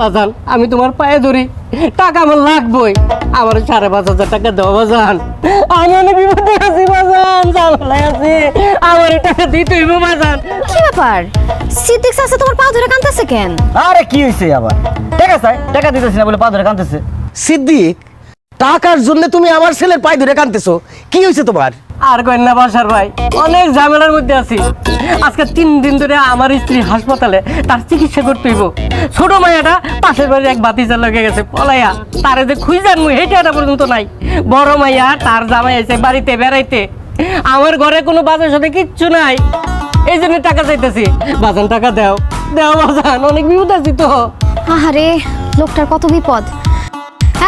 বাজান আমি তোমার পায়ে ধরি, টাকা আমার লাগবেই, আমার 5,500 টাকা দাও বাজান, আমি অনেক বিপদে আছি বাজান, ঝামেলায় আছি, আমার টাকা দিতে হইব বাজান। কি ব্যাপার সিদ্দিক চাচা তোমার পা ধরে কাঁদতেছে কেন? আরে কি হইছে আবার? টাকা চাই, টাকা দিতেছি না বলে পা ধরে কাঁদতেছে। সিদ্দিক, টাকার জন্য তুমি আমার ছেলের পায়ে ধরে কাঁদতেছো, কি হয়েছে তোমার? আর কইন না বাসার ভাই, অনেক ঝামেলার মধ্যে আছি। আজকে 3 দিন ধরে আমার স্ত্রী হাসপাতালে, তার চিকিৎসা করতে হইব। ছোট মাইয়াটা পাশের বাড়ির এক বাতিজা লগে গেছে পলাইয়া, তারে যে খুঁজান মুই হেঁটে পর্যন্ত নাই। বড় মাইয়া তার জামাই এসে বাড়িতে বেড়াইতে, আমার ঘরে কোনো বাজার সাথে কিচ্ছু নাই, এই জন্য টাকা চাইতেছি। বাজান টাকা দাও, দাও বাজান, অনেক বিপদ আছি তো। আহারে লোকটার কত বিপদ।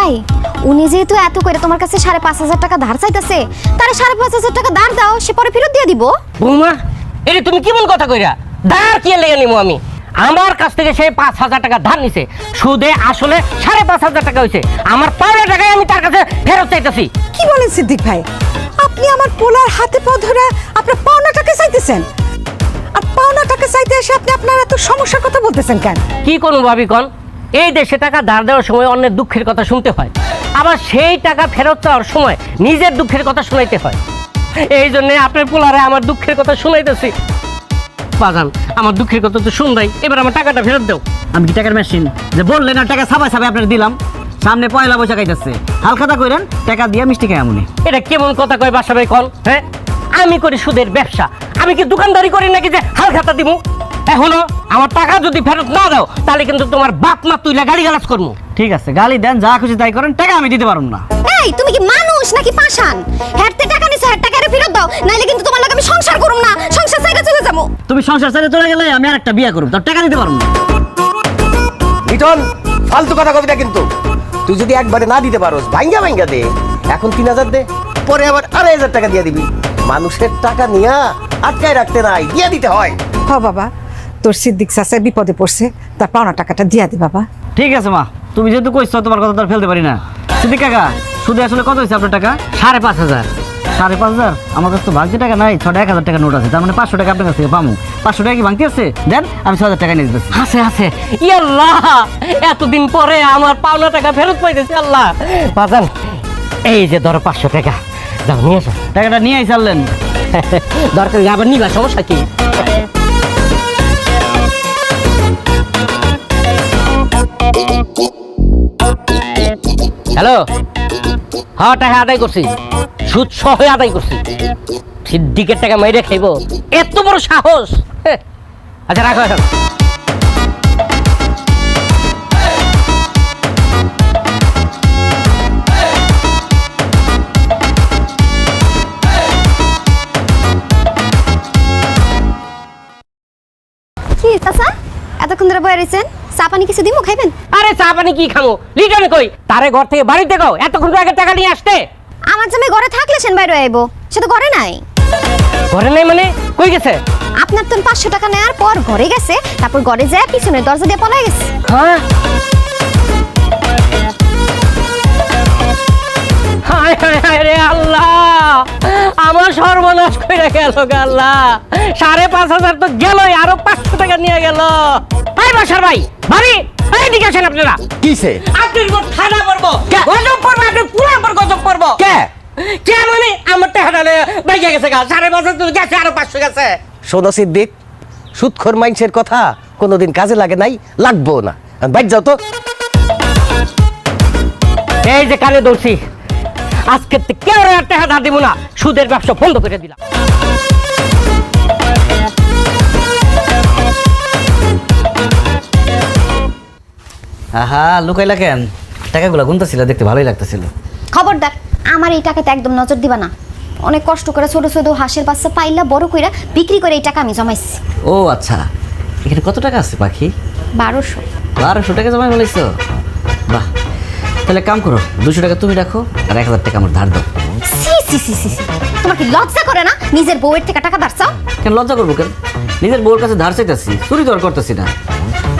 এই উনি যেহেতু এত করে তোমার কাছে 5,500 টাকা ধার চাইতেছে, তারে 5,500 টাকা ধার দাও, সে পরে ফেরত দিয়ে দিব। বৌমা, এটা তুমি কেমন কথা কইরা? ধার কি লেগে নিবো আমি? আমার কাছ থেকে সে 5,000 টাকা ধার নিছে, সুদে আসলে 5,500 টাকা হয়েছে। আমার পাওনা টাকায় আমি তার কাছে ফেরত চাইতেছি। কি বলেন সিদ্দিক ভাই, আপনি আমার পোলার হাতে পা ধরে আপনার পাওনা টাকা চাইতেছেন? আর পাওনা টাকা চাইতে এসে আপনি আপনার এত সমস্যার কথা বলতেছেন কেন? কি করবো ভাবি কন, এই দেশে টাকা ধার দেওয়ার সময় অন্যের দুঃখের কথা শুনতে হয়, আবার সেই টাকা ফেরত চাওয়ার সময় নিজের দুঃখের কথা শুনাইতে হয়। এই জন্য আপনার পোলারে আমার দুঃখের কথা শুনাইতেছি। বাজান, আমার দুঃখের কথা তো শুনলাই, এবার আমার টাকাটা ফেরত দাও। আমি কি টাকার মেশিন যে বললেন না টাকা ছাপাই ছাপাই আপনার দিলাম? সামনে পয়লা বৈশাখ আইতাছে, হালখাতা কইরেন, টাকা দিয়া মিষ্টি খাই আমুনি। এটা কেমন কথা কয় বাসা ভাই কন? হ্যাঁ, আমি করি সুদের ব্যবসা, আমি কি দোকানদারি করি নাকি যে হাল খাতা দিব? এখনো আমার টাকা যদি ফেরত না দাও, তাহলে কিন্তু তোমার বাপ মা তুইলা গালি গালাজ করবো। ঠিক আছে, গালি দেন, যা খুশি তাই করেন, টাকা আমি দিতে পারবো না। এই তুমি কি মানুষ নাকি পাষাণ? হেরতে টাকা নিছে, হের টাকা ফেরত দাও, নাইলে কিন্তু তোমার লগে আমি সংসার করুম না, সংসার ছেড়ে চলে যাবো। তুমি সংসার ছেড়ে চলে গেলে আমি আরেকটা বিয়ে করব, তার টাকা দিতে পারবো না। লিটন, ফালতু কথা কবি না কিন্তু। তুই যদি একবারে না দিতে পারোস, ভাঙ্গা ভাঙ্গা দে। এখন 3,000 দে, পরে আবার 2,500 টাকা দিয়ে দিবি। মানুষের টাকা নিয়া আটকায় রাখতে নাই, দিয়ে দিতে হয়। হ বাবা, তোর সিদ্দিক চাচা বিপদে পড়ছে, তার পাওনা টাকাটা দিয়া দে বাবা। ঠিক আছে মা, তুমি যেহেতু কইছো তোমার কথা তো আর ফেলতে পারি না। সিদ্দিক কাকা, সুদে আসলে কত হয়েছে আপনার টাকা? 5,500। 5,500? আমার কাছে তো ভাঙতি টাকা নাই, 1,000 টাকা নোট আছে, তার মানে 500 টাকা আপনার কাছ থেকে পামু। 500 টাকা কি ভাঙতি আছে? দেন, আমি 6,000 টাকা নিয়ে দিতেছি। আছে আছে, ইয়াল্লাহ, এতদিন পরে আমার পাওনা টাকা ফেরত পাইতেছি। আল্লাহ বাজান, এই যে ধরো 500 টাকা, যাও নিয়ে এসো। টাকাটা নিয়ে আইসারলেন? দরকার আবার নিবা, সমস্যা কি? হ্যালো, হ্যাঁ টাকা আদায় করছি, সুদ সহ আদায় করছি। সিদ্দিকের টাকা মাইরে খাইব, এত বড় সাহস? আচ্ছা রাখো এখন। কি চাচা এতক্ষণ ধরে বয়ে রয়েছেন, চা পানি কিছু দিমু, খাইবেন? আরে চা পানি কি খামো, লিটনে কই? তারে ঘর থেকে বাড়িতে গাও, এতক্ষণ তো আগে টাকা নিয়ে আসতে। আমার জামাই ঘরে থাকলে সেন বাইরে আইবো, সে তো ঘরে নাই। ঘরে নাই মানে কই গেছে? আপনার তো 500 টাকা নেওয়ার পর ঘরে গেছে, তারপর ঘরে যায় পিছনের দরজা দিয়ে পলাই গেছে। হ্যাঁ, হায় হায় হায় রে আল্লাহ, আমার সর্বনাশ করে গেল গো আল্লাহ। 5,500 তো গেলই, আরো 500 টাকা নিয়ে গেল। এই বাসার ভাই, বাড়ি এইদিকে আসেন আপনারা। কিসে? আপনি থানা করবো, গজব করবো, আপনি পুরো পর গজব করবো। কে? কে মানে? আমার টাকা বাইকে গেছে গা, 5,500 তো গেছে, আরো 500 গেছে। শোনো সিদ্দিক, সুদখোর মাইন্সের কথা কোনোদিন কাজে লাগে নাই, লাগবো না। বাইর যাও তো। এই যে কানে ধরছি, আজকে কেউ টাকা ধার দিব না, সুদের ব্যবসা বন্ধ করে দিলাম। আহা, লুকাইলা কেন? টাকাগুলো গুনতেছিল, দেখতে ভালোই লাগতেছিল। খবরদার, আমার এই টাকাতে একদম নজর দিবা না। অনেক কষ্ট করে ছোট ছোট হাঁসের বাচ্চা পাইলা বড় কইরা বিক্রি করে এই টাকা আমি জমাইছি। ও আচ্ছা, এখানে কত টাকা আছে পাখি? 1200। 1200 টাকা জমাই বলেছো? বাহ, তাহলে কাম করো, 200 টাকা তুমি রাখো আর 1,000 টাকা আমার ধার দাও। সি সি সি সি সি, তোমার কি লজ্জা করে না নিজের বউয়ের থেকে টাকা ধার চাও? কেন লজ্জা করবো কেন? নিজের বউর কাছে ধার চাইতেছি, চুরি তো আর করতেছি না।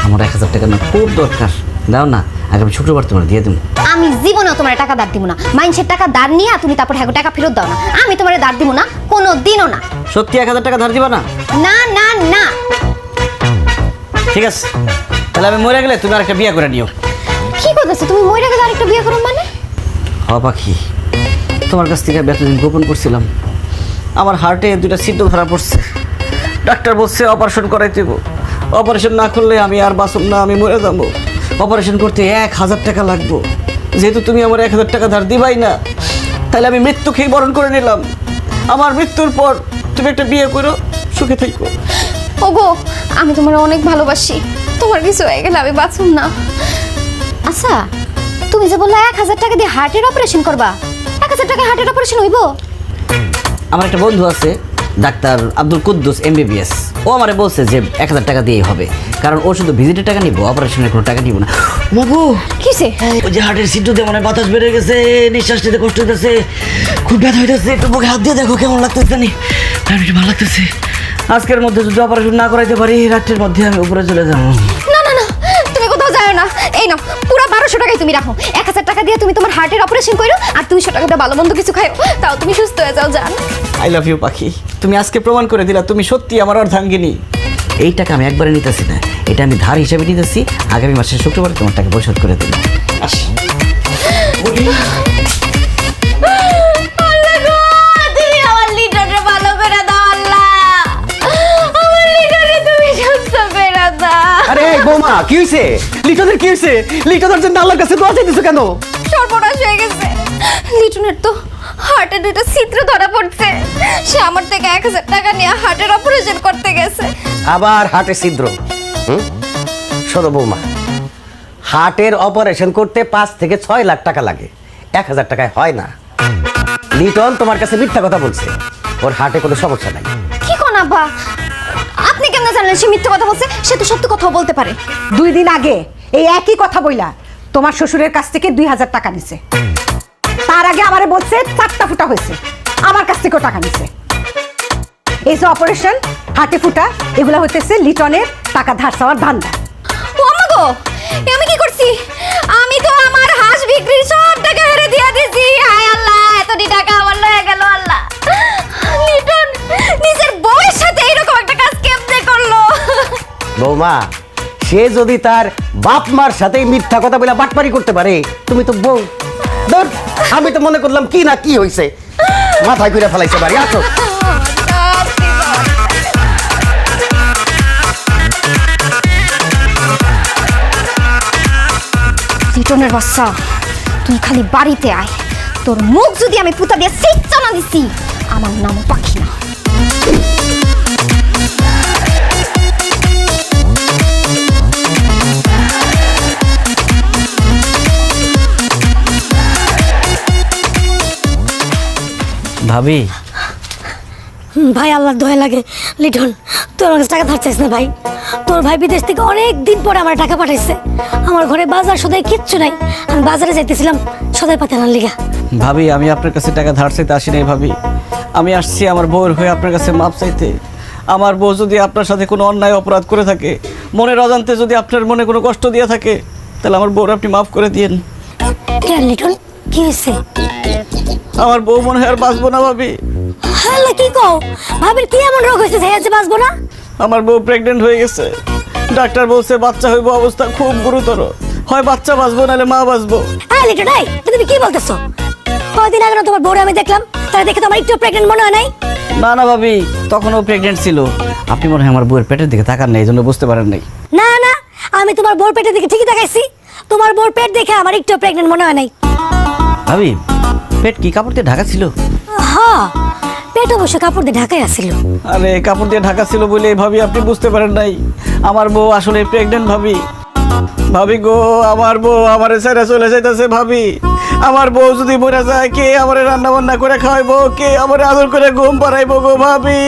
আমার 1,000 টাকা না খুব দরকার, দাও না, আগামী শুক্রবার তোমার দিয়ে দেবো। আমি জীবনেও তোমার টাকা ধার দিব না। মানুষের টাকা ধার নিয়ে তুমি তারপর হ্যাঁ টাকা ফেরত দাও না, আমি তোমার ধার দিব না, কোনো দিনও না। সত্যি 1,000 টাকা ধার দিবা না? না না না। ঠিক আছে, তাহলে আমি মরে গেলে তুমি আরেকটা বিয়ে করে নিও। কি করতেছো তুমি? মইরা গেলে আরেকটা বিয়ে করো মানে? হ পাখি, তোমার কাছ থেকে আমি এতদিন গোপন করছিলাম। আমার হার্টে 2টা ছিদ্র ধরা পড়ছে। ডাক্তার বলছে অপারেশন করাই দেবো। অপারেশন না করলে আমি আর বাঁচব না, আমি মরে যাবো। অপারেশন করতে 1000 টাকা লাগবো। যেহেতু তুমি আমার 1000 টাকা ধার দিবাই না, তাহলে আমি মৃত্যুকেই বরণ করে নিলাম। আমার মৃত্যুর পর তুমি একটা বিয়ে করো, সুখে থাকো। ওগো, আমি তোমার অনেক ভালোবাসি। তোমার কিছু হয়ে গেলে আমি বাঁচুম না। আচ্ছা, তুমি যে বললা 1000 টাকা দিয়ে হার্টের অপারেশন করবা, 1000 টাকা হার্টের অপারেশন হইব? আমার একটা বন্ধু আছে ডাক্তার আব্দুল কুদ্দুস MBBS, ও আমারে বলছে যে 1000 টাকা দিয়েই হবে, কারণ ও শুধু ভিজিটের টাকা নিব, অপারেশনের কোনো টাকা নিব না। মাগো, কিসে? ওই যে হার্টের সিটুতে মনে হয় বাতাস বেড়ে গেছে, নিঃশ্বাস নিতে কষ্ট হইতেছে, খুব ব্যথা হইতেছে। একটু বুকে হাত দিয়ে দেখো কেমন লাগতেছে। জানি ভালো লাগতেছে। আজকের মধ্যে যদি অপারেশন না করাইতে পারি, রাত্রের মধ্যে আমি উপরে চলে যাবো। না না না, তুমি কোথাও যাও না। এই নাও, পুরো 1200 টাকাই তুমি রাখো। 1000 টাকা দিয়ে তুমি তোমার হার্টের অপারেশন করো, আর 200 টাকা দিয়ে ভালো মন্দ কিছু খাও, তাও তুমি সুস্থ হয়ে যাও। জান, আই লাভ ইউ পাখি, তুমি আজকে প্রমাণ করে দিলা তুমি সত্যি আমার অর্ধাঙ্গিনী। এই টাকা আমি একবারে নিতেছি না, এটা আমি ধার হিসাবে নিতেছি। আগামী মাসের শুক্রবার তোমার টাকা পরিশোধ করে দিন। তুমি আমার লিডারে ভালো করে দাও আল্লাহ। আমার লিডারে তুমি সুস্থ করে দাও। আরে এই বৌমা, কি হইছে? লিটনের কি হইছে? লিটনের জন্য আল্লাহর কাছে দোয়া চাইতেছো কেন? সর্বনাশ হয়ে গেছে। লিটনের তো হার্টে 2টা ছিদ্র ধরা পড়ছে। সে আমার থেকে 1000 টাকা নিয়ে হার্টের অপারেশন করতে গেছে। আবার হার্টের ছিদ্র? শোনো বৌমা, হার্টের অপারেশন করতে 5 থেকে 6 লাখ টাকা লাগে, 1000 টাকায় হয় না। লিটন তোমার কাছে মিথ্যা কথা বলছে, ওর হার্টে কোনো সমস্যা নাই। কি কোন আব্বা, আপনি কেমনে জানলেন সে মিথ্যা কথা বলছে? সে তো সত্য কথাও বলতে পারে। 2 দিন আগে এই একই কথা বইলা তোমার শ্বশুরের কাছ থেকে 2000 টাকা নিছে। তার আগে আমারে বলছে 4টা ফুটা হয়েছে, আমার কাছ থেকেও টাকা নিছে। এই যে অপারেশন, হার্টে ফুটা, এগুলো হইতেছে লিটনের টাকা ধার চাওয়ার ধান্দা। ও আমা গো, এ আমি কি করছি? আমি তো আমার হাঁস বিক্রির সব টাকা হেরে দিয়ে দিছি। হায় আল্লাহ, এতটি টাকা আমার লয়ে গেল আল্লাহ। লিটন নিজের বউয়ের সাথে এরকম একটা কাজ কেমনে করলো? বৌমা, সে যদি তার বাপ মার সাথে মিথ্যা কথা বলে বাটপারি করতে পারে, তুমি তো বউ। ধর, আমি তো মনে করলাম কি না কি হইছে, মাথায় ঘুরে ফেলাইছে বাড়ি। আসো। লিটনের বাচ্চা, তুই খালি বাড়িতে আয়। তোর মুখ যদি আমি পুতা দিয়ে সিচ্চা না দিছি, আমার নাম পাখি না। ভাবি, ভাই আল্লাহর দয়া লাগে। লিটন, তুই আমার কাছে টাকা ধার চাইছ না ভাই। তোর ভাই বিদেশ থেকে অনেক দিন পরে আমার টাকা পাঠাইছে। আমার ঘরে বাজার সদাই কিচ্ছু নাই, আমি বাজারে যাইতেছিলাম সদাই পাতে আনার লিগা। ভাবি আমি আপনার কাছে টাকা ধার চাইতে আসি নাই ভাবি, আমি আসছি আমার বউয়ের হয়ে আপনার কাছে মাপ চাইতে। আমার বউ যদি আপনার সাথে কোনো অন্যায় অপরাধ করে থাকে, মনের অজান্তে যদি আপনার মনে কোনো কষ্ট দিয়ে থাকে, তাহলে আমার বউর আপনি মাফ করে দিয়েন। কেন লিটন, কি হয়েছে? আমার বউ মনে হয় আর বাঁচবো না ভাবি। হ্যালো, কি কও? ভাবির কি এমন রোগ হয়েছে যে আজ বাঁচবো না? আমার বউ প্রেগনেন্ট হয়ে গেছে। ডাক্তার বলছে বাচ্চা হইব, অবস্থা খুব গুরুতর, হয় বাচ্চা বাঁচবো নাহলে মা বাঁচবো। হ্যাঁ লিটন, এই তুমি কি বলতেছো? কয়দিন আগে না তোমার বউরে আমি দেখলাম, তারা দেখে তোমার একটু প্রেগনেন্ট মনে হয় নাই? না না ভাবি, তখনও প্রেগনেন্ট ছিল। আপনি মনে হয় আমার বউয়ের পেটের দিকে তাকান নাই, এই জন্য বুঝতে পারেন নাই। না না, আমি তোমার বউর পেটের দিকে ঠিকই তাকাইছি। তোমার বউর পেট দেখে আমার একটু প্রেগনেন্ট মনে হয় নাই। ভাবি, পেট কি কাপড় দিয়ে ঢাকা ছিল? হ্যাঁ, পেট অবশ্য কাপড় দিয়ে ঢাকাই আসছিল। আরে কাপড় দিয়ে ঢাকা ছিল বলে ভাবি আপনি বুঝতে পারেন নাই, আমার বউ আসলে প্রেগনেন্ট ভাবি। ভাবি গো, আমার বউ আমারে ছেড়ে চলে যাইতেছে ভাবি। আমার বউ যদি মরে যায়, কে আমারে রান্না বান্না করে খাওয়াইবো, কে আমারে আদর করে ঘুম পাড়াইবো গো ভাবি।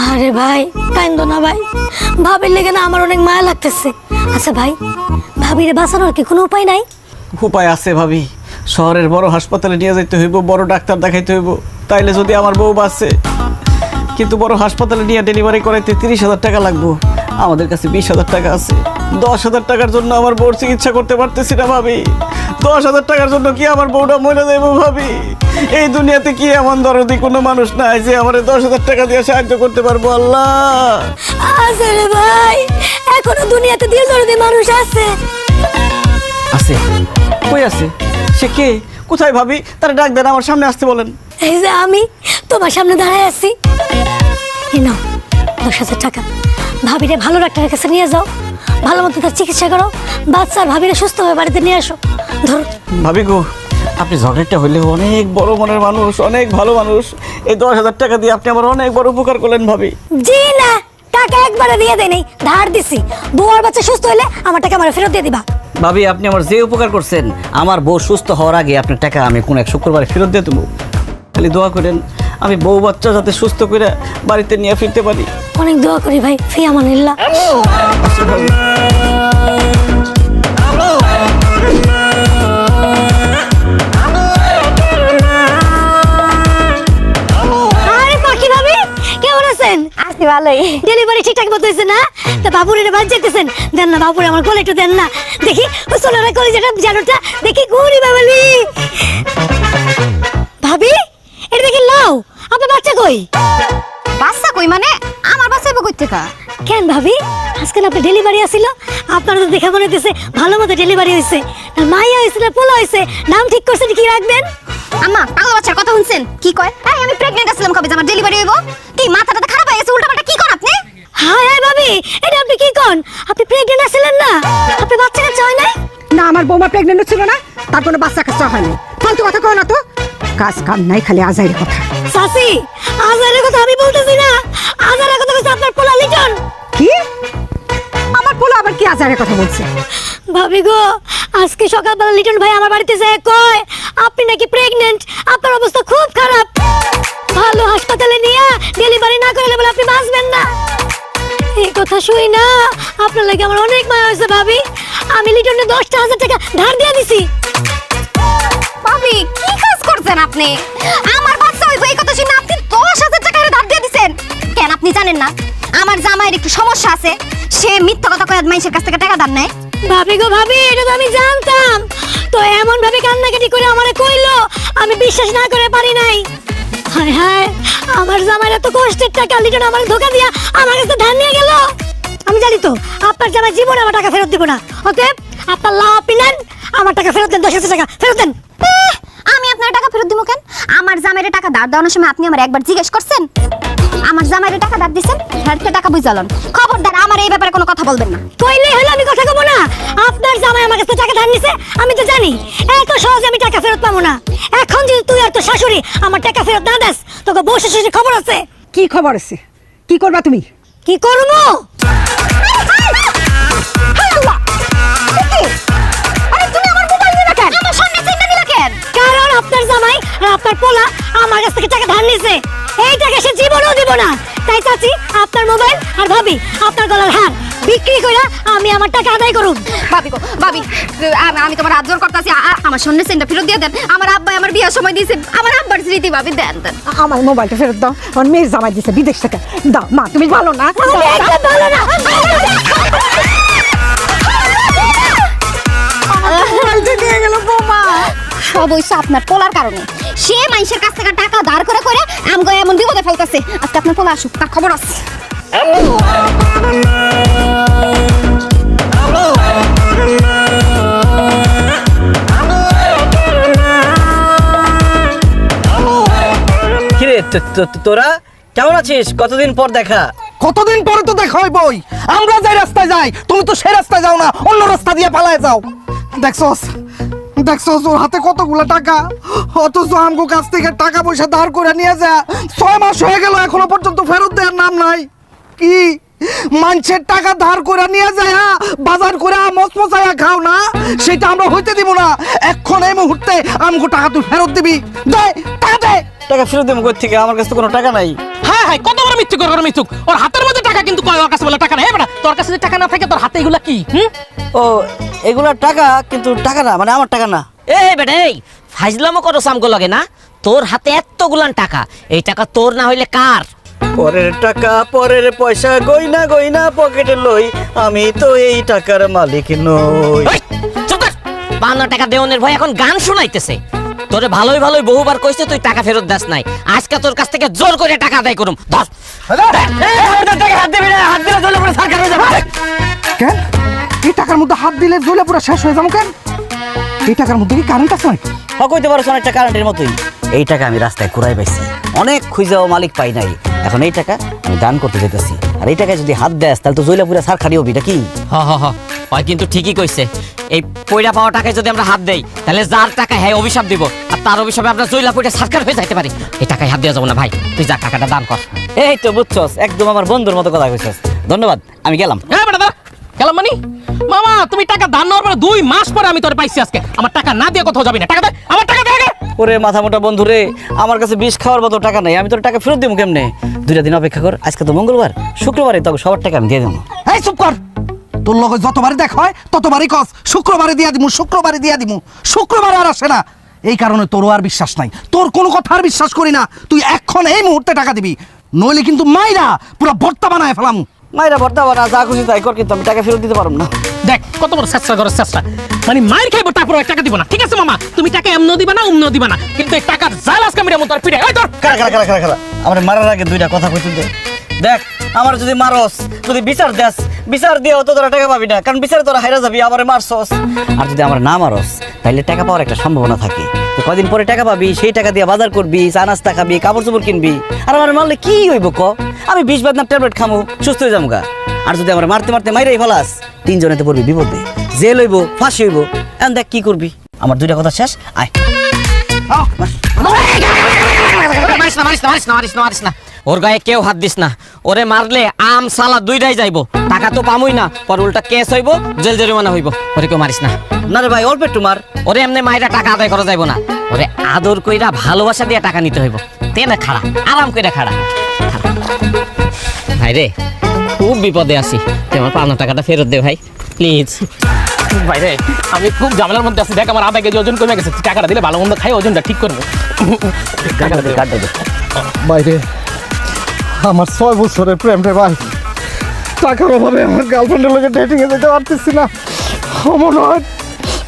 আরে ভাই, কান্দো না ভাই, ভাবির লেগে না আমার অনেক মায়া লাগতেছে। আচ্ছা ভাই, ভাবিরে বাঁচানোর কি কোনো উপায় নাই? উপায় আছে ভাবি, শহরের বড় হাসপাতালে নিয়ে যাইতে হইব, বড় ডাক্তার দেখাইতে হইব, তাইলে যদি আমার বউ বাঁচে। কিন্তু বড় হাসপাতালে নিয়ে ডেলিভারি করাইতে 30,000 টাকা লাগবো। আমাদের কাছে 20,000 টাকা আছে। 10,000 টাকার জন্য আমার বউর চিকিৎসা করতে পারতেছি না ভাবি। 10,000 টাকার জন্য কি আমার বউটা মরে যাইব ভাবি? এই দুনিয়াতে কি এমন দরদি কোনো মানুষ নাই যে আমার 10,000 টাকা দিয়ে সাহায্য করতে পারবো? আল্লাহ আছে রে ভাই, এখনো দুনিয়াতে দিল দরদি মানুষ আছে। আছে, কই আছে? সে কে? কোথায় ভাবি? তারা ডাক দেন, আমার সামনে আসতে বলেন। এই যে আমি তোমার সামনে দাঁড়ায় আছি, এই নাও 10,000 টাকা। ভাবিরে ভালো ডাক্তারের কাছে নিয়ে যাও, ভালো মতো তার চিকিৎসা করো, বাচ্চার ভাবিরে সুস্থ হয়ে বাড়িতে নিয়ে আসো। ধরো। ভাবি গো, আপনি ঝগড়াটা হইলে অনেক বড় মনের মানুষ, অনেক ভালো মানুষ। এই 10,000 টাকা দিয়ে আপনি আমার অনেক বড় উপকার করলেন ভাবি। জি না, টাকা একবারে দিয়ে দেই নাই, ধার দিছি। বউ আর বাচ্চা সুস্থ হলে আমার টাকা আমার ফেরত দিয়ে দিবা। ভাবি আপনি আমার যে উপকার করছেন, আমার বউ সুস্থ হওয়ার আগে আপনার টাকা আমি কোন এক শুক্রবারে ফেরত দিয়ে দেবো। খালি দোয়া করেন আমি বউ বাচ্চা যাতে সুস্থ করে বাড়িতে নিয়ে ফিরতে পারি। অনেক দোয়া করি ভাই, ফি আমানিল্লাহ। আরে পাখি ভাবি, কেমন আছেন? আছি ভালোই। ডেলিভারি ঠিকঠাক মতো হয়েছে না? তা বাবুর এটা বাদ যেতেছেন, দেন না বাবুর আমার কোলে একটু দেন না, দেখি ও সোনারা কোলে যেটা জানোটা দেখি ঘুরি বাবালি। ভাবি এটা দেখি লাও, আপনার বাচ্চা কই? বাচ্চা কই মানে? আমার বাচ্চা এবার কই থেকে? কেন ভাবি, আজকে না আপনার ডেলিভারি আসিল, আপনার তো দেখা মনে হইতেছে ভালো মতো ডেলিভারি হয়েছে। না মাইয়া হয়েছে না পোলা হয়েছে, নাম ঠিক করছেন কি রাখবেন? আম্মা পাগলা বাচ্চার কথা শুনছেন? কি কয়? এই আমি প্রেগন্যান্ট আছিলাম, কবে যে আমার ডেলিভারি হইব? কি মাথাটা তো খারাপ হয়ে গেছে, উল্টাপাল্টা কি কোন আপনি? হায় হায় ভাবি, এটা আপনি কি কোন? আপনি প্রেগনেন্ট আছিলেন না? আপনি বাচ্চা কাচ্চা হয় নাই? না, আমার বৌমা প্রেগনেন্ট ছিল না, তার কোনো বাচ্চা কাচ্চা হয়নি। ফালতু কথা কও না তো, কাজ কাম নাই, খালি আজাইয়ের কথা। সাসি, আজারের কথা আমি বলতেছি না, আজারের কথা বলছে আপনার পোলা লিটন। কি? আমার পোলা আবার কি আজাইয়ের কথা বলছে? ভাবি গো, আজকে সকালবেলা লিটন ভাই আমার বাড়িতে যায় কয় আপনি নাকি প্রেগনেন্ট, আপনার অবস্থা খুব খারাপ, ভালো হাসপাতালে নিয়ে ডেলিভারি না করলে বলে আপনি বাঁচবেন না। এই কথা শুই না আপনার লাগে আমার অনেক মায়া হয়েছে ভাবি, আমি লিটনে 10,000 টাকা ধার দিয়ে দিছি। ভাবি কি কাজ করছেন আপনি? আমার বাচ্চা হইব এই কথা শুনে আপনি 10,000 টাকা ধার দিয়ে দিছেন কেন? আপনি জানেন না আমার জামাইয়ের একটু সমস্যা আছে, সে মিথ্যা কথা কয়ে মানুষের কাছ থেকে টাকা ধার নেয়। ভাবি গো ভাবি, এটা তো আমি জানতাম, তো এমন ভাবে কান্নাকাটি করে আমারে কইলো, আমি বিশ্বাস না করে পারি নাই। হায় হায়, আমার জামাইরা তো কষ্টের টাকা লিটন আমার ধোকা দিয়া আমার কাছে ধার নিয়ে গেল। আমি জানি তো আপনার জামাই জীবনে আমার টাকা ফেরত দিব না, অতএব আপনার লাভ পিলেন, আমার টাকা ফেরত দেন, 10,000 টাকা ফেরত দেন। আমি আপনার টাকা ফেরত দিব কেন? আমার জামাইয়ের টাকা ধার দেওয়ার সময় আপনি আমার একবার জিজ্ঞেস করছেন? আমার জামাইয়ের টাকা ধার দিছেন, হাতে টাকা বুঝালন। খবরদার আমার এই ব্যাপারে কোনো কথা বলবেন না। কইলে হলো আমি কথা কব না? আপনার জামাই আমার কাছে টাকা ধার নিছে, আমি তো জানি এত সহজে আমি টাকা ফেরত পাবো না। এখন যদি তুই আর তোর শাশুড়ি আমার টাকা ফেরত না দেস, তোকে বউ শাশুড়ির খবর আছে। কি খবর আছে? কি করবা তুমি? কি করবো? কারণ আপনার জামাই আর আপনার পোলা আমার কাছ থেকে টাকা ধার নিছে, এই টাকা সে জীবনেও দিব না। তাই চাচি, আপনার মোবাইল আর ভাবি আপনার গলার হার বিক্রি কইরা আমি আমার টাকা আদায় করুম। ভাবি গো ভাবি, আমি তোমার হাত জোর করতেছি, আমার সামনে সেন্টার ফেরত দিয়ে দেন। আমার আব্বা আমার বিয়ার সময় দিয়েছে, আমার আব্বার স্মৃতি ভাবি, দেন দেন। আমার মোবাইলটা ফেরত দাও, আমার মেয়ের জামাই দিছে বিদেশ থেকে। দাও মা, তুমি ভালো না? আমি একদম ভালো না। মোবাইলটা নিয়ে গেল বৌমা। সব হইছে আপনার পোলার কারণে। সে মানুষের কাছ থেকে টাকা ধার করে করে আমগো এমন বিপদে ফেলতেছে। আজকে আপনার পোলা আসুক, তার খবর আছে। কিরে তোরা কেমন আছিস? কতদিন পর দেখা। কতদিন পরে তো দেখা হইবই। আমরা যে রাস্তায় যাই তুমি তো সেই রাস্তায় যাও না, অন্য রাস্তা দিয়ে পালায় যাও। দেখছস দেখছস ওর হাতে কতগুলো টাকা, অথচ আমগো কাছ থেকে টাকা পয়সা ধার করে নিয়ে যা 6 মাস হয়ে গেল, এখনো পর্যন্ত ফেরত দেওয়ার নাম নাই। কি মানুষের টাকা ধার করে নিয়ে যায় বাজার করে মচমচাইয়া খাও না, সেটা আমরা হইতে দিব না। এখন এই মুহূর্তে আমগো টাকা তুই ফেরত দিবি। দে টাকা দে। টাকা ফেরত দেবো কোথা থেকে? আমার কাছে তো কোনো টাকা নাই। হ্যাঁ হ্যাঁ, কত বড় মিথ্যুক করে মিথ্যুক। ওর হাতের মধ্যে টাকা, কিন্তু কয় ওর কাছে বলে টাকা নাই। হ্যাঁ বেটা, তোর কাছে যদি টাকা না থাকে তোর হাতে এগুলা কি? ও এগুলা টাকা, কিন্তু টাকা না, মানে আমার টাকা না। এই বেটা, এই ফাজলামো করো সামগো লাগে না? তোর হাতে এতগুলান টাকা, এই টাকা তোর না হইলে কার? পরের টাকা পরের পয়সা গইনা গইনা পকেটে লই, আমি তো এই টাকার মালিক নই। এই, চুপ কর। 52 টাকা দেওনের ভয় এখন গান শোনাইতেছে। তোরে ভালোই ভালোই বহুবার কইছে তুই টাকা ফেরত দাস নাই, আজকে তোর কাছ থেকে জোর করে টাকা আদায় করুম। ধর হাত দিবি না, হাত দিলে চলে পড়ে সরকার হয়ে যাবে। কেন এই টাকার মধ্যে হাত দিলে জ্বলে পুরো শেষ হয়ে যাবো কেন? এই টাকার মধ্যে কি কারেন্ট আছে নাকি? কইতে পারছ অনেকটা কারেন্টের মতোই। এই টাকা আমি রাস্তায় কুড়াই পাইছি, অনেক খুঁজাও মালিক পাই নাই। এখন এই টাকা আমি দান করতে যেতেছি, আর এই টাকায় যদি হাত দেস তাহলে তো জৈলা পুরা সার খাড়ি হবি নাকি? হ হ হ, ওই কিন্তু ঠিকই কইছে। এই পয়রা পাওয়া টাকায় যদি আমরা হাত দেই তাহলে যার টাকা হ্যাঁ অভিশাপ দিব, আর তার অভিশাপে আমরা জৈলা পয়রা সরকার হয়ে যাইতে পারি। এই টাকায় হাত দেওয়া যাবো না ভাই, তুই যা টাকাটা দান কর। এই তো বুঝছস, একদম আমার বন্ধুর মতো কথা কইছস। ধন্যবাদ, আমি গেলাম। হ্যাঁ বেটা দাঁড়া, গেলাম মানে মামা তুমি টাকা দান নেওয়ার পরে 2 মাস পরে আমি তোরে পাইছি আজকে। আমার টাকা না দিয়ে কোথাও যাবি না, টাকা দে, আমার টাকা দে আগে। ওরে মাথা মোটা বন্ধু রে, আমার কাছে বিষ খাওয়ার মতো টাকা নাই, আমি তোর টাকা ফেরত দেবো কেমনে? 2টা দিন অপেক্ষা কর, আজকে তো মঙ্গলবার, শুক্রবারে তোকে সবার টাকা আমি দিয়ে দেবো। এই চুপ কর, তোর লগে যতবারই দেখা হয় ততবারই কস শুক্রবারে দিয়া দিমু, শুক্রবারে দিয়া দিমু। শুক্রবারে আর আসে না, এই কারণে তোরও আর বিশ্বাস নাই, তোর কোনো কথা আর বিশ্বাস করি না। তুই এখন এই মুহূর্তে টাকা দিবি, নইলে কিন্তু মাইরা পুরো ভর্তা বানায় ফেলাম। মাইরা ভর্তা বানা, যা খুশি তাই কর, কিন্তু আমি টাকা ফেরত দিতে পারবো না। দেখ কত বড় চেষ্টা করে চেষ্টা, মানে মায়ের খাইবো তারপর টাকা দিব না। ঠিক আছে মামা, তুমি টাকা এমনও দিবা না অমনও দিবা না, কিন্তু এই টাকার জাল আজকে আমি এমন তোর পিঠে। এই তোর খারা আমার মারার আগে 2টা কথা কইতে দে। দেখ আমার যদি মারস, যদি বিচার দেস, বিচার দিয়েও তো তোরা টাকা পাবি না, কারণ বিচারে তোরা হাইরা যাবি, আমারে মারছস। আর যদি আমার না মারস তাহলে টাকা পাওয়ার একটা সম্ভাবনা থাকে। তো কদিন পরে টাকা পাবি, সেই টাকা দিয়ে বাজার করবি, চা নাস্তা খাবি, কাপড় চোপড় কিনবি। আর আমার মারলে কি হইব ক? আমি 20 বাদনার ট্যাবলেট খামু, সুস্থ হয়ে যাবো গা। আর যদি আমার মারতে মারতে মাইরাই ফেলাস, 3 জনেতে পড়বি বিপদে, জেল হইব, ফাঁসি হইব। এখন দেখ কি করবি। আমার 2টা কথা শেষ, আয়। মারিস না, মারিস না, মারিস না, মারিস না, মারিস না। ওর গায়ে কেউ হাত দিস না, ওরে মারলে আম সালা 2টাই যাইবো, টাকা তো পামুই না, পর উল্টা কেস হইব, জেল জরিমানা হইব। ওরে কেউ মারিস না। না রে ভাই, অল্প একটু মার। ওরে এমনি মাইরা টাকা আদায় করা যাইব না, ওরে আদর কইরা ভালোবাসা দিয়ে টাকা নিতে হইব। তেনে খাড়া, আরাম কইরা খাড়া। ভাই রে, খুব বিপদে আছি, তুই আমার 5 টাকাটা ফেরত দে ভাই প্লিজ। ভাই রে, আমি খুব ঝামেলার মধ্যে আছি। দেখ আমার আধা কেজি ওজন কমে গেছে, টাকাটা দিলে ভালো মন্দ খাই ওজনটা ঠিক করবো। বাইরে আমার 6 বছরের প্রেম রে ভাই, টাকার অভাবে আমার গার্লফ্রেন্ডের লগে ডেটিং এ যেতে পারতেছি না।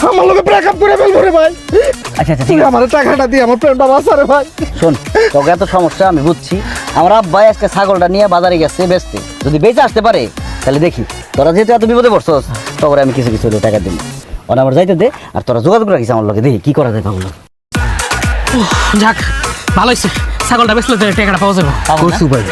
আমার লগে ব্রেকআপ করে ফেলবো রে ভাই। আচ্ছা আচ্ছা, তুই আমার টাকাটা দিয়ে আমার প্রেমটা বাঁচা রে ভাই। শোন, তোকে এত সমস্যা আমি বুঝছি। আমার আব্বাই আজকে ছাগলটা নিয়ে বাজারে গেছে বেচতে, যদি বেঁচে আসতে পারে তাহলে দেখি। তোরা যেহেতু এত বিপদে পড়ছস, তবে আমি কিছু কিছু টাকা দিই, ওরা আমার যাইতে দে। আর তোরা যোগাযোগ রাখিস আমার লগে, দেখি কি করা যায় পাগল। যাক ভালো হয়েছে, ছাগলটা বেচলে তো টাকাটা পাওয়া যাবে। কসু ভাই,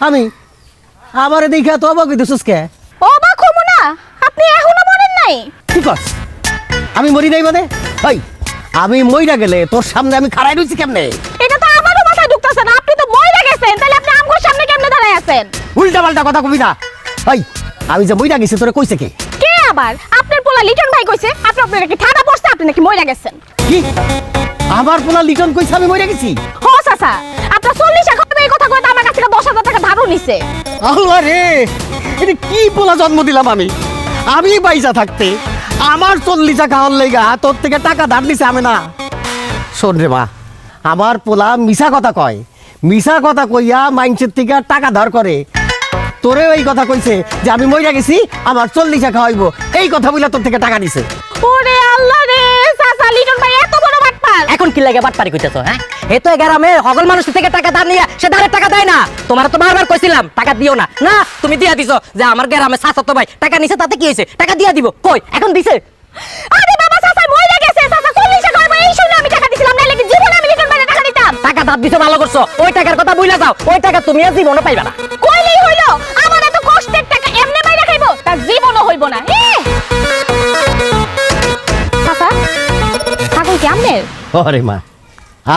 আমি আমারে দেখা তো অবাক হইতেছিস কে? অবাক হবো না, আপনি এখনো মরেন নাই? কি কস? আমি মরি নাই মানে? এই আমি মইরা গেলে তোর সামনে আমি খাড়াই রইছি কেমনে? এটা তো আমারও মাথায় ঢুকতেছে না, আপনি তো মরে গেছেন, তাহলে আপনি আমগোর সামনে কেমনে দাঁড়ায় আছেন? উল্টা পাল্টা কথা কবি না। এই আমি যে মইরা গেছি তোরে কইছে কে? কে আবার? আপনার পোলা লিটন ভাই কইছে আপনার নাকি ঠাডা পড়ছে, আপনি নাকি মরে গেছেন। কি আমার পোলা লিটন কইছে আমি মইরা গেছি? হ চাচা, আপনার 40 টাকা এই কথা কইতে আমার কাছ থেকে 10,000 টাকা ধারও নিছে। আল্লাহ রে, এটা কি পোলা জন্ম দিলাম আমি। আমি পয়সা থাকতে আমার 40 টাকা হল লেগা তোর থেকে টাকা ধার দিছে আমি না। শোন রে মা, আমার পোলা মিছা কথা কয়, মিছা কথা কইয়া মাইন্সের থেকে টাকা ধার করে। তোরেও এই কথা কইছে যে আমি মইরা গেছি, আমার 40 টাকা হইব, এই কথা বইলা তোর থেকে টাকা দিছে। ওরে আল্লাহ রে, চাচা লিটন ভাই এত বড় বাটপার। এখন কি লাগে বাটপারি কইতেছো? হ্যাঁ, এ তো গ্রামে হগল মানুষ থেকে টাকা ধার নিয়ে সে ধারের টাকা দেয় না। তোমার তো বারবার কইছিলাম টাকা দিও না, না তুমি দিয়া দিছো। যে আমার গ্রামে চাচাতো ভাই টাকা নিছে, তাতে কি হইছে? টাকা দিয়া দিব, কই এখন দিছে? আরে বাবা, চাচা মরে গেছে, চাচা 40 টাকা হইব এই শুনে আমি টাকা দিছিলাম, নাইলে কি জীবনে আমি লিটন ভাইরে টাকা দিতাম? টাকা ধার দিছো, ভালো করছো। ওই টাকার কথা বুইলা যাও, ওই টাকা তুমি আর জীবনে পাইবা না। কইলেই হইলো, আমার এত কষ্টের টাকা এমনে মাইরা খাইবো, তার জীবনও হইব না। চাচা, ছাগল কি আমনের? ওরে মা,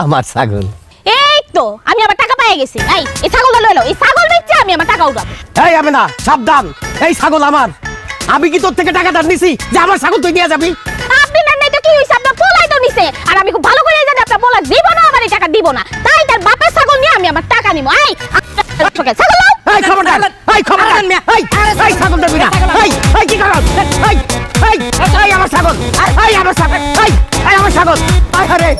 আমার ছাগল। এই তো আমি আমার টাকা পেয়ে গেছি। এই ছাগলটা লইলো, এই ছাগল বেচে আমি আমার টাকা উঠাবো। এই আমি না, সাবধান, এই ছাগল আমার। আমি কি তোর থেকে টাকা ধার নিছি যে আমার ছাগল তুই নিয়ে যাবি? আপনি না নাই তো কি হইছে, আপনার পোলাই তো নিছে। আর আমি খুব ভালো করে জানি আপনার পোলা জীবনও আমার এই টাকা দিব না, তাই তার বাপের ছাগল নিয়ে আমি আমার টাকা নিব। ঠকায় ছাগল নাও। এই খবরদার, এই খবরদার, এই ছাগল দেবি না, এই কি করো, এই আমার ছাগল, এই আমার ছাগল, এই আমার ছাগল, আরে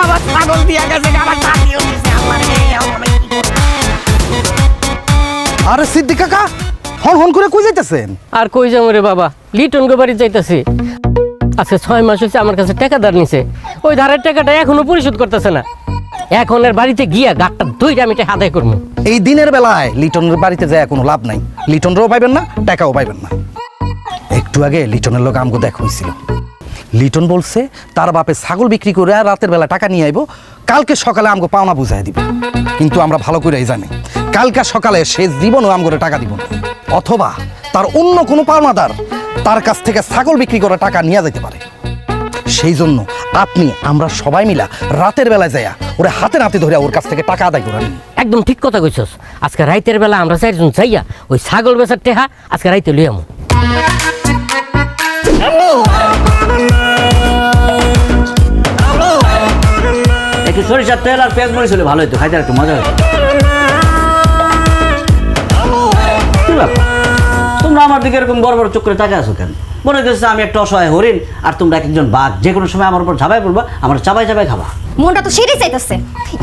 আমার ছাগল দিয়া গেছে, আমার ছাগল দিছে আমারে, আরে সিদ্দিক কাকা হন হন করে কই যাইতেছেন? আর কই যাবো রে বাবা, লিটন গো বাড়ি যাইতাছি। আজকে 6 মাস হয়েছে আমার কাছে টাকা ধার নিছে, ওই ধারের টাকাটা এখনো পরিশোধ করতেছে না। এখন এর বাড়িতে গিয়া গাটটা দুইটা আমি আদায় করবো। এই দিনের বেলায় লিটনের বাড়িতে যায় কোনো লাভ নাই, লিটনরাও পাইবেন না, টাকাও পাইবেন না। একটু আগে লিটনের লোক আমগো দেখা হয়েছিল, লিটন বলছে তার বাপে ছাগল বিক্রি করে রাতের বেলা টাকা নিয়ে আইব, কালকে সকালে আমগো পাওনা বুঝাই দিব। কিন্তু আমরা ভালো করেই জানি কালকে সকালে সে জীবনও আমগরে টাকা দিব না, অথবা তার অন্য কোনো পাওনাদার তার কাছ থেকে ছাগল বিক্রি করে টাকা নিয়ে যেতে পারে। সেই জন্য আপনি আমরা সবাই মিলা রাতের বেলায় যাইয়া ওরে হাতে নাতে ধরে ওর কাছ থেকে টাকা আদায় করে নিন। একদম ঠিক কথা কইছস। আজকে রাইতের বেলা আমরা 4 জন যাইয়া ওই ছাগল বেচার টেহা আজকে রাইতে লই আমু। একটু সরিষার তেল আর পেঁয়াজ মরিচ হলে ভালো হতো, খাইতে একটু মজা হতো। কি ব্যাপার, তোমরা আমার দিকে এরকম বড় বড় চোখ করে তাকিয়ে আছো কেন? মনে হচ্ছে আমি একটা অসহায় হরিণ আর তোমরা এক একজন বাঘ, যে কোনো সময় আমার উপর ঝাঁপাই পড়বা, আমার চাবাই চাবাই খাবা। মনটা তো সেটাই চাইতেছে,